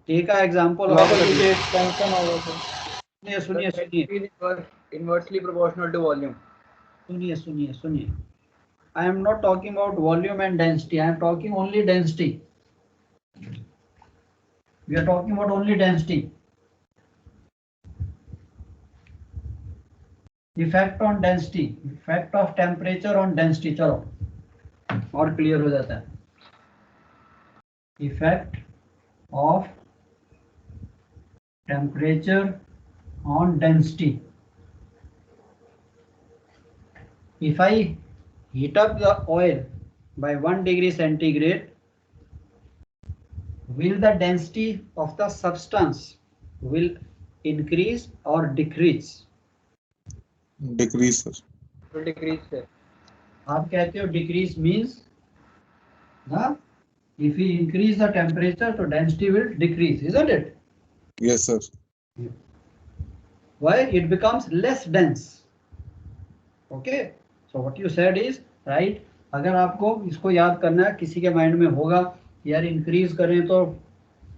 टी का एग्जांपल वहाँ पर मुझे एक्सपेंशन होगा सर। सुनिए Inversely proportional to volume. सुनिए। I am not talking about volume and density. I am talking only density. We are talking about only density. Effect on density. Effect of temperature on density. चलो और clear हो जाता है। Effect of temperature on density. If I heat up the oil by 1 degree centigrade, will the density of the substance will increase or decrease? Decrease sir. Will decrease, sir. आप कहते हो decrease means ना, if we increase the temperature तो density will decrease, isn't it? Yes sir. Why? It becomes less dense. Okay, so what you said is right. अगर आपको इसको याद करना है, किसी के माइंड में होगा यार इंक्रीज करें तो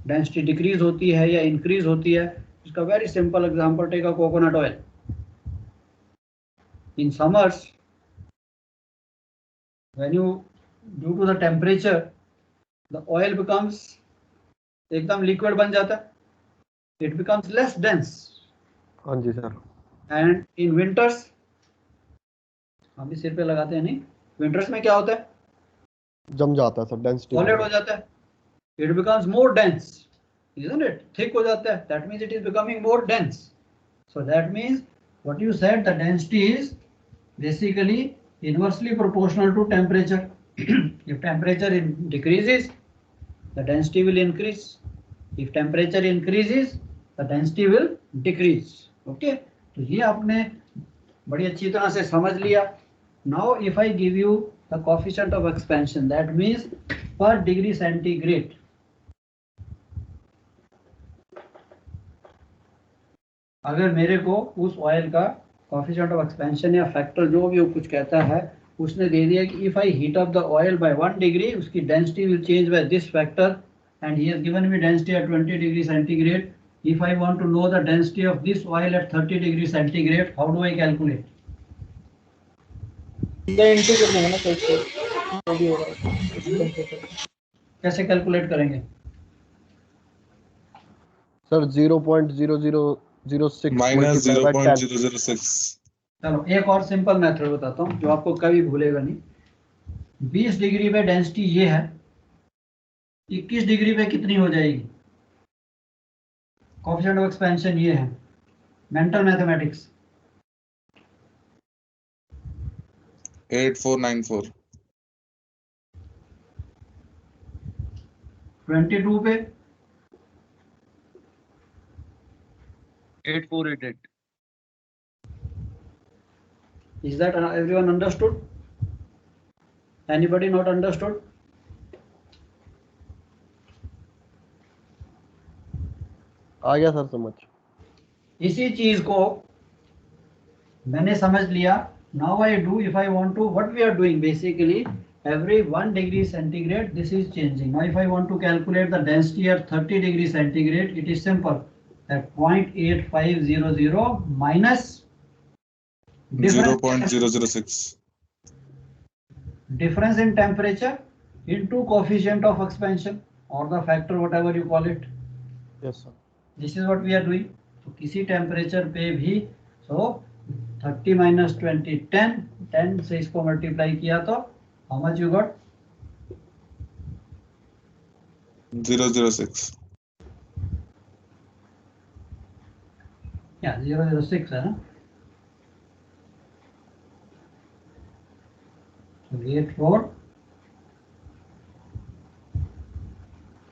डेंसिटी डिक्रीज होती है या इंक्रीज होती है, इसका very simple example, take a coconut oil. In summers when you, due to the temperature, the oil becomes एकदम लिक्विड बन जाता है, it becomes less dense. हाँ जी सर। And in winters, हम भी सिर पे लगाते हैं नहीं, विंटर्स में क्या होता है? जम जाता है सर, डेंसिटी सॉलिड हो जाता है, it becomes more dense, isn't it? thick हो जाता है, that means it is becoming more dense. So that means what you said, the density is basically inversely proportional to temperature. If temperature decreases, the density will increase. If temperature increases, the density will decrease. Okay, तो ये आपने बड़ी अच्छी तरह से समझ लिया। Now if I give you the coefficient of expansion, that means per degree centigrade, अगर मेरे को उस ऑयल का कोएफिशिएंट ऑफ एक्सपेंशन या फैक्टर जो भी वो कुछ कहता है, उसने दे दिया कि if I heat up the oil by 1 degree, उसकी density will change by this factor, and he has given me density at 20 degree centigrade. If I want to know the density of this oil at 30 degree centigrade, how do I calculate? Into कर देंगे ना sir, जो भी होगा कैसे calculate करेंगे? Sir 0.0006 minus multiplied by 10। 0.006। चलो एक और सिंपल मेथड बताता हूँ जो आपको कभी भूलेगा नहीं। 20 डिग्री पे डेंसिटी ये है, 21 डिग्री पे कितनी हो जाएगी? कोएफिशिएंट ऑफ एक्सपेंशन ये है, मेंटल मैथमेटिक्स। 8494। 22 पे 8488। Is that everyone understood? Anybody not understood? आ गया सर समझ। इसी चीज को मैंने समझ लिया। Now I do, if I want to, what we are doing basically, every 1 degree centigrade this is changing. Now if I want to calculate the density at 30 degree centigrade, it is simple, at 0.8500 minus difference 0.006। difference in temperature into coefficient of expansion or the factor, whatever you call it. Yes sir. This is what we are doing. तो किसी temperature पे भी, so 30 minus 20 10, 10 से इसको multiply किया तो how much you got? 006। Yeah, 006 है ना। So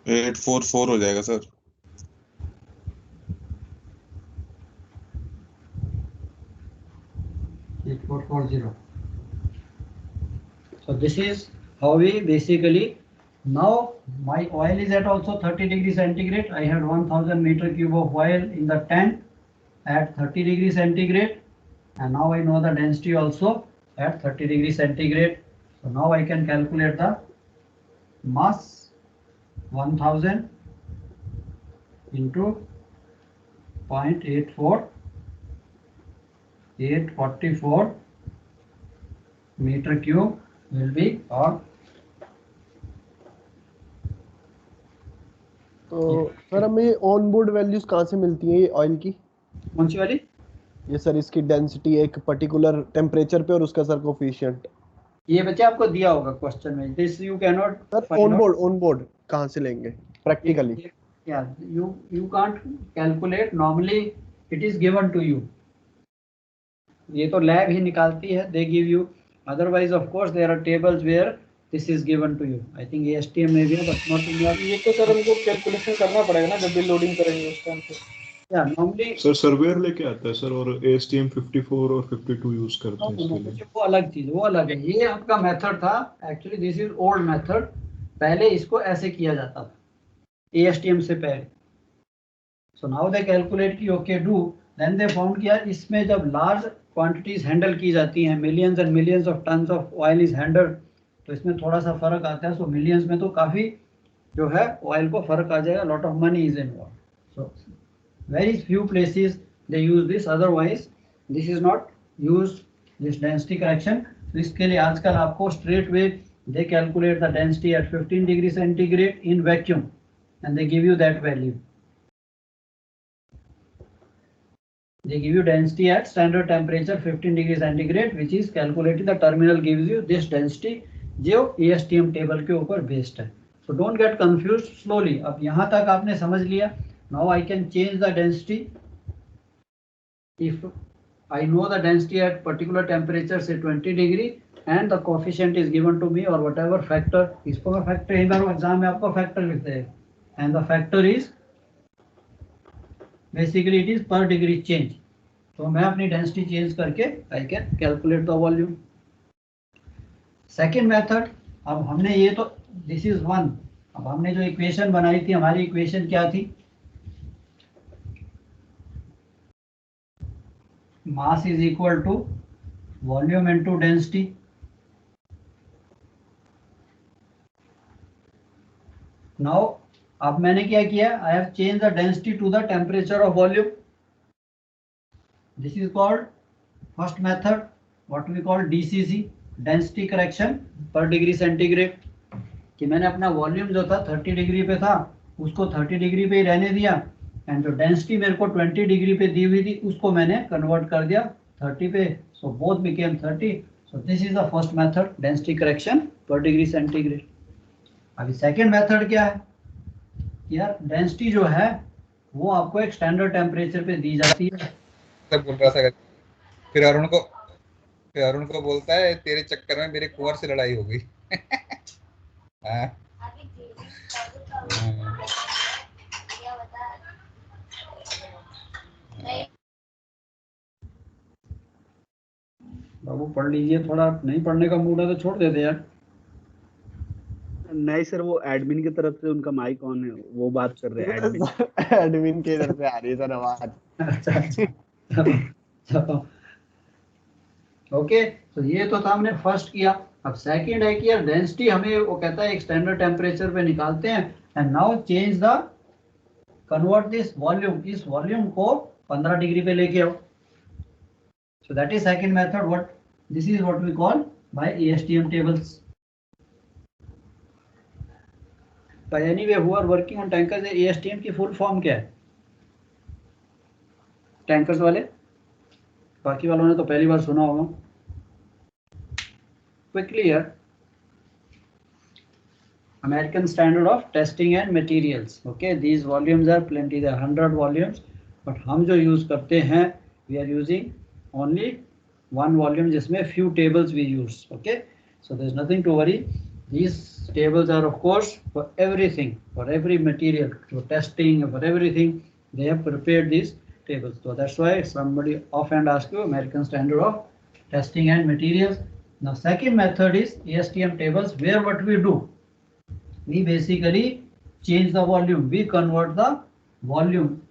844 हो जाएगा sir. 8440. So this is how we basically, now my oil is at also 30 degrees centigrade. I had 1000 meter cube of oil in the tank at 30 degrees centigrade, and now I know the density also at 30 degrees centigrade. So now I can calculate the mass 1000 into 0.84 844 meter cube will be or तो sir हमें on board values कहाँ से मिलती हैं ये oil की? कौन सी वाली? ये सर इसकी डेंसिटी एक पर्टिकुलर टेम्परेचर पे और उसका सर कोफिशिएंट। ये बच्चे आपको दिया होगा क्वेश्चन में। This you can not sir on board कहाँ से लेंगे practically? Yeah, you can't calculate, normally it is given to you. ये तो लैब ही निकालती है, they give you, otherwise of course there are tables where this is given to you. I think ASTM में भी है but not in your. ये तो sir हमको कैलकुलेशन करना पड़ेगा ना जब भी लोडिंग करेंगे उस टाइम पे। Yeah, normally सर सर्वेयर लेके आता है सर, और ASTM 54 और 52 यूज करते हैं इसके लिए। वो अलग चीज, वो अलग है। ये आपका मेथड था, actually this is old method. पहले इसको ऐसे किया जाता था ASTM से पहले। सो नाउ दे कैलकुलेट की okay do, then they found किया इसमें जब लार्ज क्वांटिटीज हैंडल की जाती हैं, millions and millions of tons of oil is handled, तो इसमें थोड़ा सा फर्क आता है। सो मिलियंस में तो काफी जो है ऑयल को फर्क आ जाएगा, lot of money is involve. So very few places they use this, otherwise this is not use this density correction. तो इसके लिए आजकल आपको straight way they calculate the density at 15 degrees centigrade in vacuum and they give you that value. They give you density at standard temperature 15 degrees centigrade which is calculated, the terminal gives you this density जो ASTM table के ऊपर based है. So don't get confused slowly. अब यहाँ तक आपने समझ लिया. Now I can change the density. If I know the density at particular temperature say 20 degree and the coefficient is given to me or whatever factor, इसको मैं factor एक बार exam में आपको factor लिखते हैं, and the factor is basically it is per degree change. तो मैं अपनी density change करके I can calculate the volume. Second method, अब हमने ये तो this is one, अब हमने जो equation बनाई थी, हमारी equation क्या थी? Mass is equal to volume into density. Now, अब मैंने क्या किया? I have changed the density to the temperature of volume. This is called first method, what we call DCC, density correction per degree centigrade. कि मैंने अपना volume जो था 30 degree पे था, उसको 30 डिग्री पे ही रहने दिया, एंड जो डेंसिटी मेरे को 20 डिग्री पे दी हुई थी उसको मैंने कन्वर्ट कर दिया 30 पे. So both became 30. So this is the first method, density correction पर डिग्री सेंटीग्रेड. अभी सेकेंड मेथड क्या है? यार डेंसिटी जो है वो आपको एक स्टैंडर्ड टेम्परेचर पे दी जाती है. तब बोल रहा था, फिर अरुण को बोलता है तेरे चक्कर में मेरे कुंवर से लड़ाई हो गई. बाबू पढ़ लीजिए, थोड़ा नहीं पढ़ने का मूड है तो छोड़ देते यार. नहीं सर, वो एडमिन की तरफ से उनका माइक ऑन है, वो बात कर रहे हैं. एडमिन की तरफ से आ रही है सर आवाज. ओके, तो ये तो था हमने फर्स्ट किया. अब सेकंड है कि यार डेंसिटी हमें वो कहता है एक स्टैंडर्ड टेम्परेचर पे निकालते हैं, and now change the convert this volume, इस वॉल्यूम को 15 डिग्री पे लेके आओ. So that is second method. What this is what we call by ASTM tables. By anyway, who are working on tankers, ASTM की full form क्या है? Tankers वाले, बाकी वालों ने तो पहली बार सुना होगा. Quickly here, American Standard of Testing and Materials. Okay, these volumes are plenty. There are 100 volumes, but हम जो use करते हैं, we are using only one volume जिसमें few tables we use. Okay, so there's nothing to worry. These tables are of course for everything, for every material, for testing, for everything. They have prepared these tables. So that's why somebody offhand asks you American Standard of testing and materials. Now second method is ASTM tables, where what we do, we basically change the volume, we convert the volume,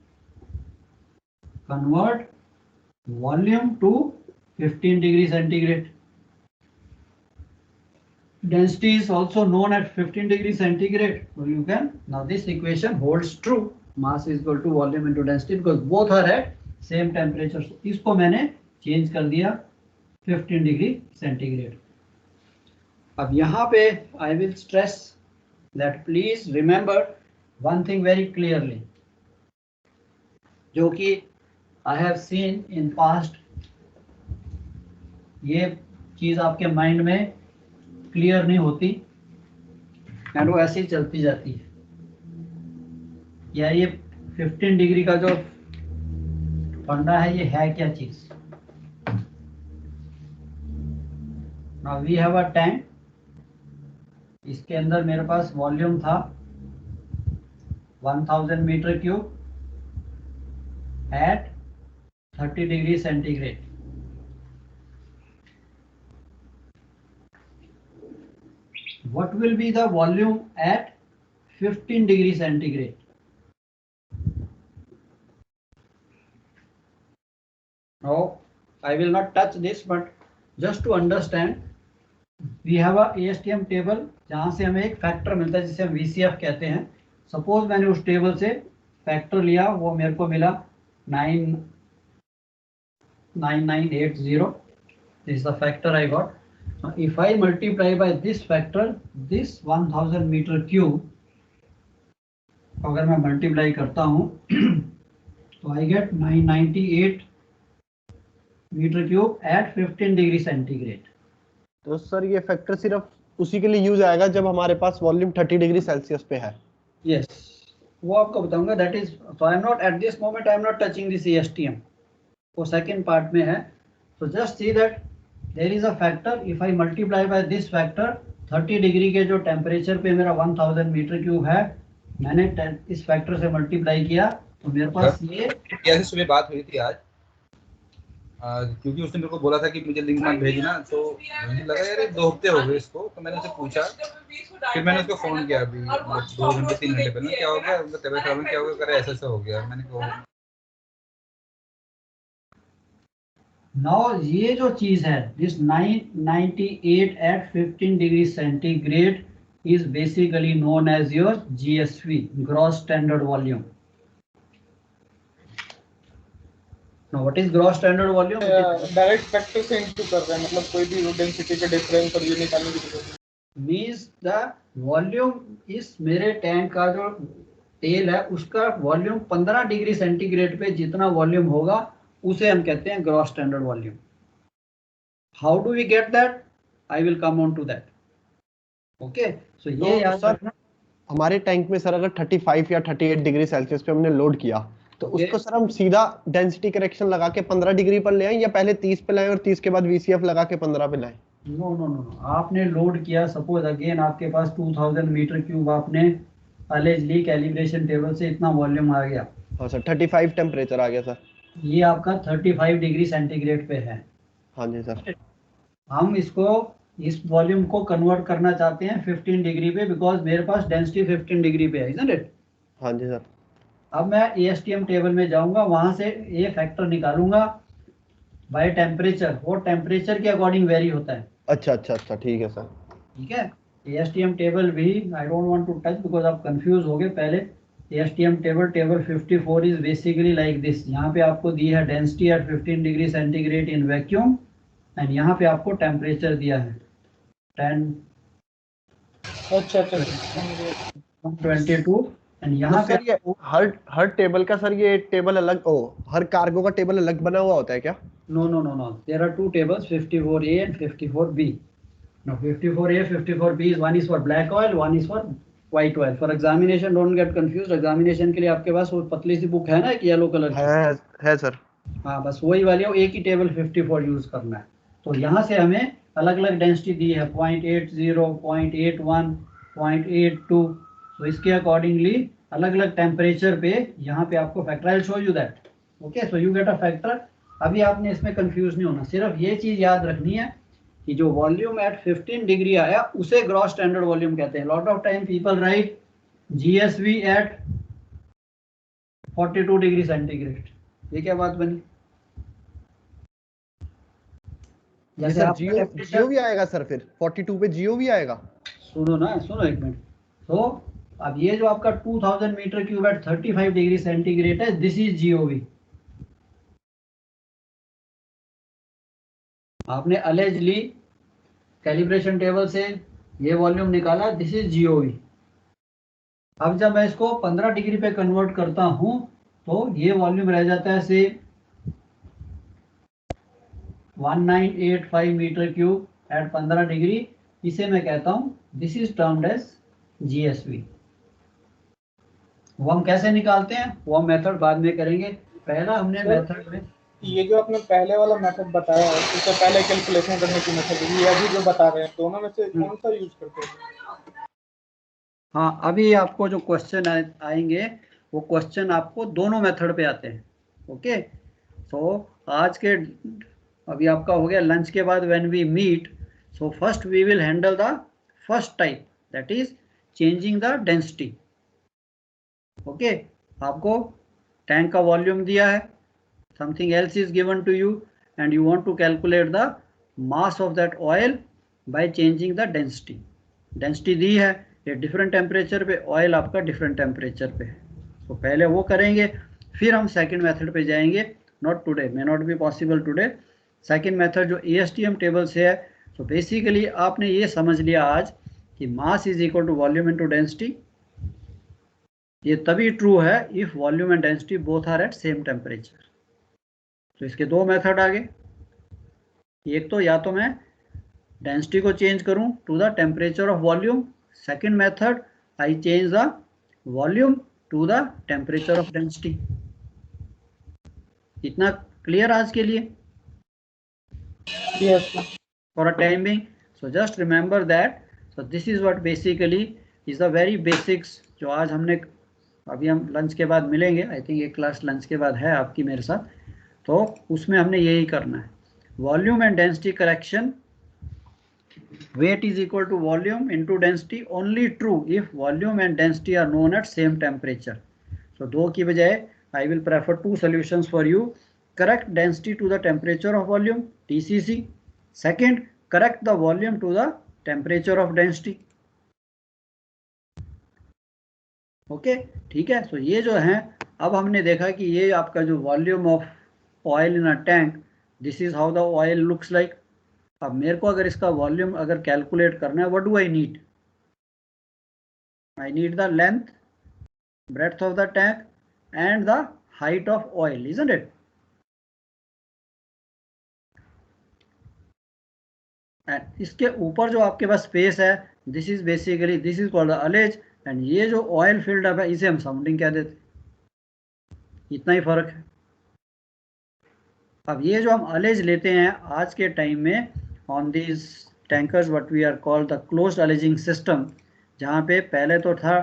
to 15 degrees centigrade. Density is also known at 15 degrees centigrade. So you can, now this equation holds true, mass is equal to volume into density, because both are at same temperature. So इसको मैंने change कर दिया 15 degree centigrade. अब यहाँ पे I will stress that please remember one thing very clearly, जो कि I have seen in past, ये चीज आपके माइंड में क्लियर नहीं होती एंड वो ऐसे ही चलती जाती है। या ये 15 डिग्री का जो फंडा है ये है क्या चीज। Now we have a tank, इसके अंदर मेरे पास वॉल्यूम था 1000 metre cube at 30 degree centigrade. What will be the volume at 15 degree centigrade? Now, I will not touch this, but just to understand, we have a ASTM table जहाँ से हमें एक factor मिलता है जिसे हम VCF कहते हैं। सपोज मैंने उस टेबल से फैक्टर लिया, वो मेरे को मिला 99980. This is the factor I got. Now, if I multiply by this factor, this 1000 meter cube, अगर मैं multiply करता हूँ तो I get 998 meter cube at 15 degree centigrade. तो सर ये फैक्टर सिर्फ उसी के लिए यूज आएगा जब हमारे पास वॉल्यूम 30 डिग्री सेल्सियस पे है। Yes, वो आपको बताऊंगा। That is, so I am not at this moment, I am not touching this ASTM. वो second part में है। So just see that there is a factor. If I multiply by this factor, 30 degree के जो temperature पे मेरा 1000 metre cube है, मैंने इस फैक्टर से मल्टीप्लाई किया तो मेरे पास ये कैसे सुबह बात हुई थी आज, क्योंकि उसने मेरे को बोला था कि मुझे लिंक मत भेजना, तो मुझे लगा यार 2 हफ्ते हो गए इसको, तो मैंने उससे पूछा, फिर मैंने उसको फोन किया अभी 2 घंटे 3 घंटे पहले, क्या हो गया उनका तबीयत खराब है, क्या हो गया, करे ऐसा हो गया। मैंने कहा Now ये जो चीज है, this 998 at 15 degree centigrade is basically known as your GSV, gross standard volume. Now what is gross standard volume? Direct factor से इनटू कर रहे हैं, मतलब कोई भी डेंसिटी के डिफरेंस और ये निकालने की जरूरत Means the volume इस मेरे टैंक का जो तेल है उसका वॉल्यूम 15 डिग्री सेंटीग्रेड पे जितना वॉल्यूम होगा उसे हम कहते हैं gross standard volume. How do we get that? I will come on to that. Okay, so ये याद रखना, हमारे टैंक में सर अगर 35 या 38 डिग्री सेल्सियस पे हमने लोड किया तो उसको सर हम सीधा डेंसिटी करेक्शन लगा के 15 डिग्री पर ले आए या पहले 30 पे लाएं और 30 के बाद VCF लगा के 15 पे लाएं? नो नो नो, आपने लोड किया, सपोज अगेन आपके पास 2000 मीटर क्यूब, आपने अलेजली कैलिब्रेशन टेबल से इतना वॉल्यूम आ गया। हाँ सर, 35 टेम्परेचर आ गया सर। ये आपका 35 डिग्री सेंटीग्रेड पे है। हाँ जी सर। हम इसको इस वॉल्यूम को कन्वर्ट करना चाहते हैं 15 डिग्री पे, बिकॉज मेरे पास डेंसिटी 15 डिग्री पे है, इजंट इट? हाँ जी सर। अब मैं ASTM टेबल में जाऊंगा, वहां से ये फैक्टर निकालूंगा बाय टेम्परेचर, वो टेम्परेचर के अकॉर्डिंग वेरी होता है। अच्छा अच्छा अच्छा, ठीक है सर। ठीक है, ASTM टेबल भी I don't want to touch because आप कंफ्यूज हो गए पहले। ASTM table 54 is basically like this. यहाँ पे आपको दी है density at 15 degree centigrade in vacuum and यहाँ पे आपको टेम्परेचर दिया है 10 अच्छा 122 एंड यहाँ पे ये हर टेबल का सर ये टेबल अलग, हर कार्गो का टेबल अलग बना हुआ होता है क्या? No no no no, there are 2 tables, 54A and 54B. Now 54A 54B is one is for black oil, one is for white oil. For examination don't get confused, examination के लिए आपके पास वो पतली सी बुक है ना एक yellow colour की? है सर। हाँ, बस वही वाली है, एक ही टेबल 54 यूज करना है। तो यहाँ से हमें अलग अलग डेंसिटी दी है 0.80, 0.81, 0.82, तो इसके अकॉर्डिंगली अलग अलग टेम्परेचर पे यहाँ पे आपको factor, I will show you that. Okay, so you get a factor अभी आपने इसमें कंफ्यूज नहीं होना, सिर्फ ये चीज याद रखनी है कि जो वॉल्यूम एट 15 डिग्री आया उसे ग्रॉस स्टैंडर्ड वॉल्यूम कहते हैं। Lot of time people right GSV at 42 degree centigrade, ये क्या बात बनी? जैसे सर आपका जियो भी आएगा सर, फिर 42 पे जियो भी आएगा। सुनो ना, सुनो एक मिनट। तो अब ये जो आपका 2000 metre cube at 35 degree centigrade है, दिस इज GOV। आपने अलेजली कैलिब्रेशन टेबल से ये वॉल्यूम निकाला, दिस इज GOV। अब जब मैं इसको 15 डिग्री पे कन्वर्ट करता हूं तो ये वॉल्यूम रह जाता है से 1985 मीटर क्यूब एट 15 डिग्री। इसे मैं कहता हूं this is termed as GSV। वो हम कैसे निकालते हैं वो हम मेथड बाद में करेंगे, पहला हमने मेथड में ये जो आपने पहले वाला मेथड बताया है, इससे पहले कैलकुलेशन करने की मेथड, ये अभी जो बता रहे हैं, दोनों में से कौन सा यूज करते हैं? हाँ, अभी आपको जो क्वेश्चन आएंगे वो क्वेश्चन आपको दोनों मेथड पे आते हैं। ओके, सो आज के अभी आपका हो गया लंच के बाद when we meet, so first we will handle the first type, that is changing the density. Okay, आपको टैंक का वॉल्यूम दिया है, something else is given to you and you want to calculate the mass of that oil by changing the density। Density दी है, ये different temperature पे, oil आपका different temperature पे है। तो पहले वो करेंगे, फिर हम सेकंड मेथड पे जाएंगे। Not today, may not be possible today. Second method जो ASTM टेबल से है, तो बेसिकली आपने ये समझ लिया आज कि mass is equal to volume into density. ये तभी ट्रू है if volume and density both are at same temperature. तो इसके दो मेथड आ गए, एक तो या तो मैं डेंसिटी को चेंज करूं to the temperature of volume, second method I change the volume to the temperature of density. इतना क्लियर आज के लिए? Yes. For a time being, so just remember that, so this is what basically is the very basics जो आज हमने, अभी हम lunch के बाद मिलेंगे, आई थिंक एक क्लास लंच के बाद है आपकी मेरे साथ, तो उसमें हमने यही करना है। Volume and density correction, weight is equal to volume into density, only true if volume and density are known at same temperature. So दो की बजाय I will prefer two solutions for you. Correct density to the temperature of volume, TCC। Second, correct the volume to the temperature of density. Okay, ठीक है। सो ये जो है, अब हमने देखा कि ये आपका जो volume of oil in a tank, this is how the oil looks like. अब मेरे को अगर इसका वॉल्यूम अगर कैलकुलेट करना है, what do I need? I need the length, breadth of the tank and the height of oil, isn't it? And इसके ऊपर जो आपके पास स्पेस है, this is basically, this is called the allege, and ये जो oil field up है इसे हम साउंडिंग कह देते। इतना ही फर्क है। अब ये जो हम अलेज लेते हैं आज के टाइम में on these tankers, what we are called the closed ullaging system, जहाँ पे पहले तो था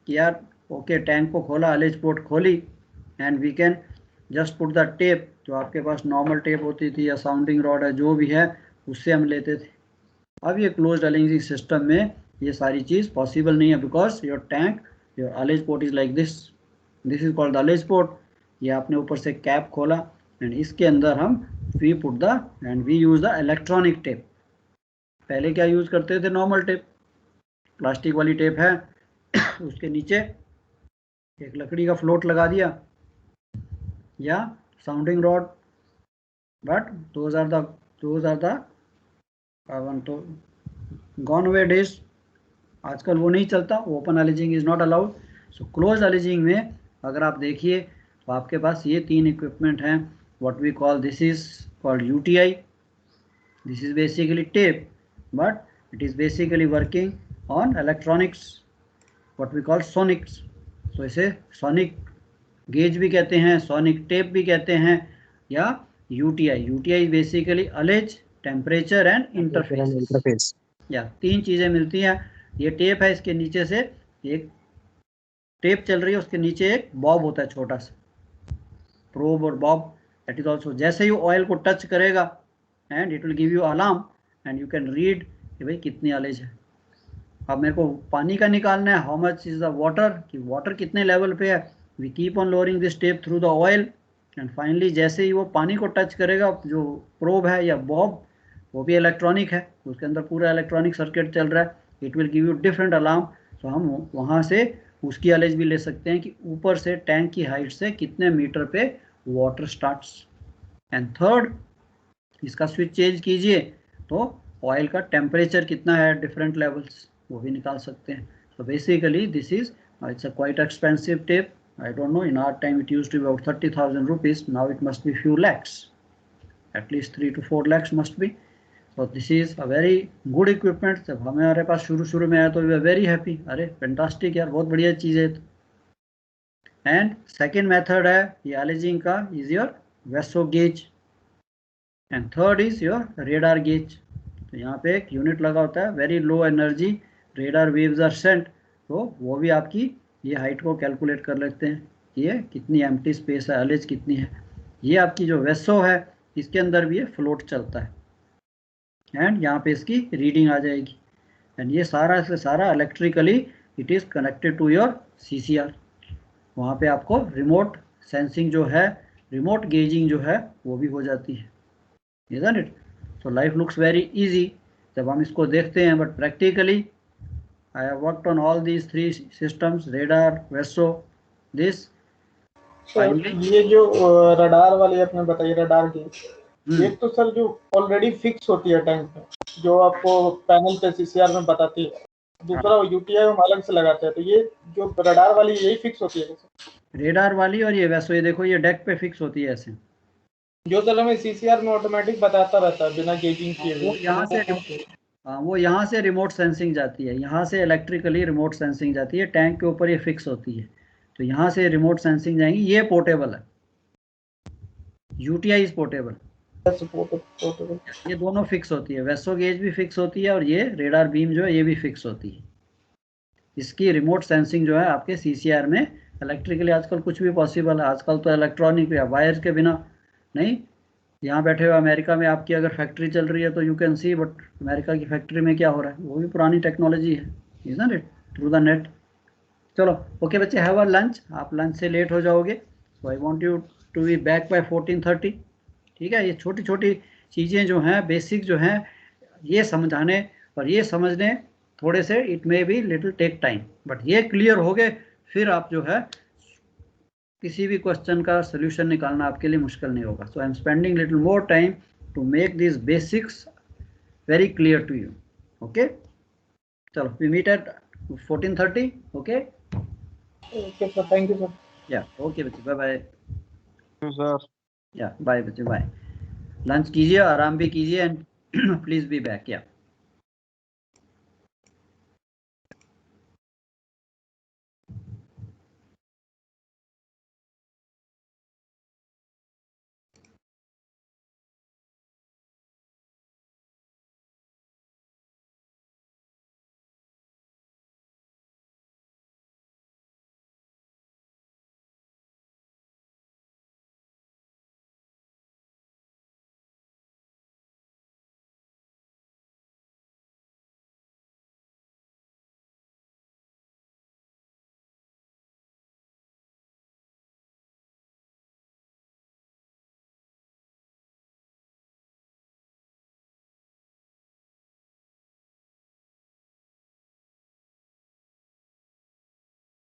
कि यार ओके टैंक को खोला, अलेज पोर्ट खोली, and we can just put the tape, जो आपके पास नॉर्मल टेप होती थी या साउंडिंग रॉड है जो भी है, उससे हम लेते थे। अब ये क्लोज्ड अलेजिंग सिस्टम में ये सारी चीज़ पॉसिबल नहीं है, because your tank, your allege port is like this, this is called the allege port. ये आपने ऊपर से कैप खोला एंड इसके अंदर हम we put the and we use the electronic tape. पहले क्या यूज करते थे? नॉर्मल टेप, प्लास्टिक वाली टेप है, उसके नीचे एक लकड़ी का फ्लोट लगा दिया या sounding rod, but those are the तो गॉन अवे डेज। आजकल वो नहीं चलता, open ullaging is not allowed. So close ullaging में अगर आप देखिए तो आपके पास ये तीन इक्विपमेंट हैं, what we call, this is called UTI, this is basically tape, but it is basically working on electronics, what we call sonics। so इसे sonic gauge भी कहते हैं, sonic tape भी कहते हैं, या UTI is basically allege, temperature and interface। या तीन चीजें मिलती हैं। ये टेप है, इसके नीचे से एक टेप चल रही है, उसके नीचे एक बॉब होता है छोटा सा, प्रोब और बॉब, दैट इज ऑल्सो, जैसे ही ऑयल को टच करेगा and it will give you alarm and you can read कि भाई कितनी ऑयलेज है। अब मेरे को पानी का निकालना है, how much is the water, कि वाटर कितने लेवल पे है। We keep on lowering this tape through the oil and finally जैसे ही वो पानी को टच करेगा, जो प्रोब है या बॉब, वो भी इलेक्ट्रॉनिक है, उसके अंदर पूरा इलेक्ट्रॉनिक सर्किट चल रहा है, it will give you different alarm. तो हम वहाँ से उसकी ऑयलेज भी ले सकते हैं कि ऊपर से टैंक की हाइट से कितने मीटर पे वाटर स्टार्ट्स। एंड थर्ड, इसका स्विच चेंज कीजिए तो ऑयल का टेम्परेचर कितना है, डिफरेंट लेवल्स, वो भी निकाल सकते हैं। So basically this is it's a quite expensive tape. I don't know, in our time it used to be about 30,000 rupees. Now it must be few lakhs, at least 3 to 4 lakhs must be. So this is a very good equipment. जब हमारे पास शुरू में आया तो we were very happy. अरे fantastic यार, बहुत बढ़िया चीज़ है। And second method है ये ऑयलेजिंग का, is your Vesso gauge. And third is your radar gauge. तो यहाँ पे एक यूनिट लगा होता है, very low energy radar waves are sent, तो वो भी आपकी ये हाइट को कैलकुलेट कर लेते हैं, ये कितनी एम्प्टी स्पेस है, ऑयलेज कितनी है। ये आपकी जो वेसो है इसके अंदर भी ये फ्लोट चलता है एंड यहाँ पे इसकी रीडिंग आ जाएगी। एंड ये सारा से सारा electrically it is connected to your CCR। वहाँ पे आपको रिमोट सेंसिंग जो है, रिमोट गेजिंग जो है वो भी हो जाती है, isn't it? So life looks very easy जब हम इसको देखते हैं, but practically I have worked on all these 3 systems, radar, Vesso, this. ये जो रडार वाली आपने बताई, रडार की, ये तो सर जो ऑलरेडी फिक्स होती है टैंक में, जो आपको पैनल पे CCR में बताती है, दूसरा UTI हम अलग से लगाते हैं, तो ये जो रडार वाली यही फिक्स होती है? रेडार वाली और ये Vesso, ये देखो ये डेक पे फिक्स होती है ऐसे, जो सर हमें CCR में ऑटोमेटिक बताता रहता है बिना गेजिंग किए। वो यहाँ से वो यहाँ से रिमोट सेंसिंग जाती है, यहाँ से इलेक्ट्रिकली रिमोट सेंसिंग जाती है, टैंक के ऊपर ये फिक्स होती है, तो यहाँ से रिमोट सेंसिंग जाएंगी। ये पोर्टेबल है, UTI इज पोर्टेबल, ये दोनों फिक्स होती है, वेसो गेज भी फिक्स होती है और ये रेडार बीम जो है ये भी फिक्स होती है। इसकी रिमोट सेंसिंग जो है आपके CCR में इलेक्ट्रिकली आजकल कुछ भी पॉसिबल है, आजकल तो इलेक्ट्रॉनिक या वायर्स के बिना नहीं। यहाँ बैठे हुए अमेरिका में आपकी अगर फैक्ट्री चल रही है तो you can see, but America की फैक्ट्री में क्या हो रहा है, वो भी पुरानी टेक्नोलॉजी है, isn't it, through the net. चलो ओके बच्चे, हैव अ लंच, आप लंच से लेट हो जाओगे, so I want you to be back by 14:30, ठीक है। ये छोटी छोटी चीज़ें जो हैं, बेसिक जो हैं, ये समझाने और ये समझने थोड़े से it may be little take time, but ये क्लियर हो गए फिर आप जो है किसी भी क्वेश्चन का सोल्यूशन निकालना आपके लिए मुश्किल नहीं होगा। So I am spending little more time to make this basics very clear to you, okay. चलो we meet at 14:30, okay okay sir, thank you sir. Yeah okay बच्चे, bye bye sir. Yeah bye बच्चे, bye. Lunch कीजिए, आराम भी कीजिए and please be back, या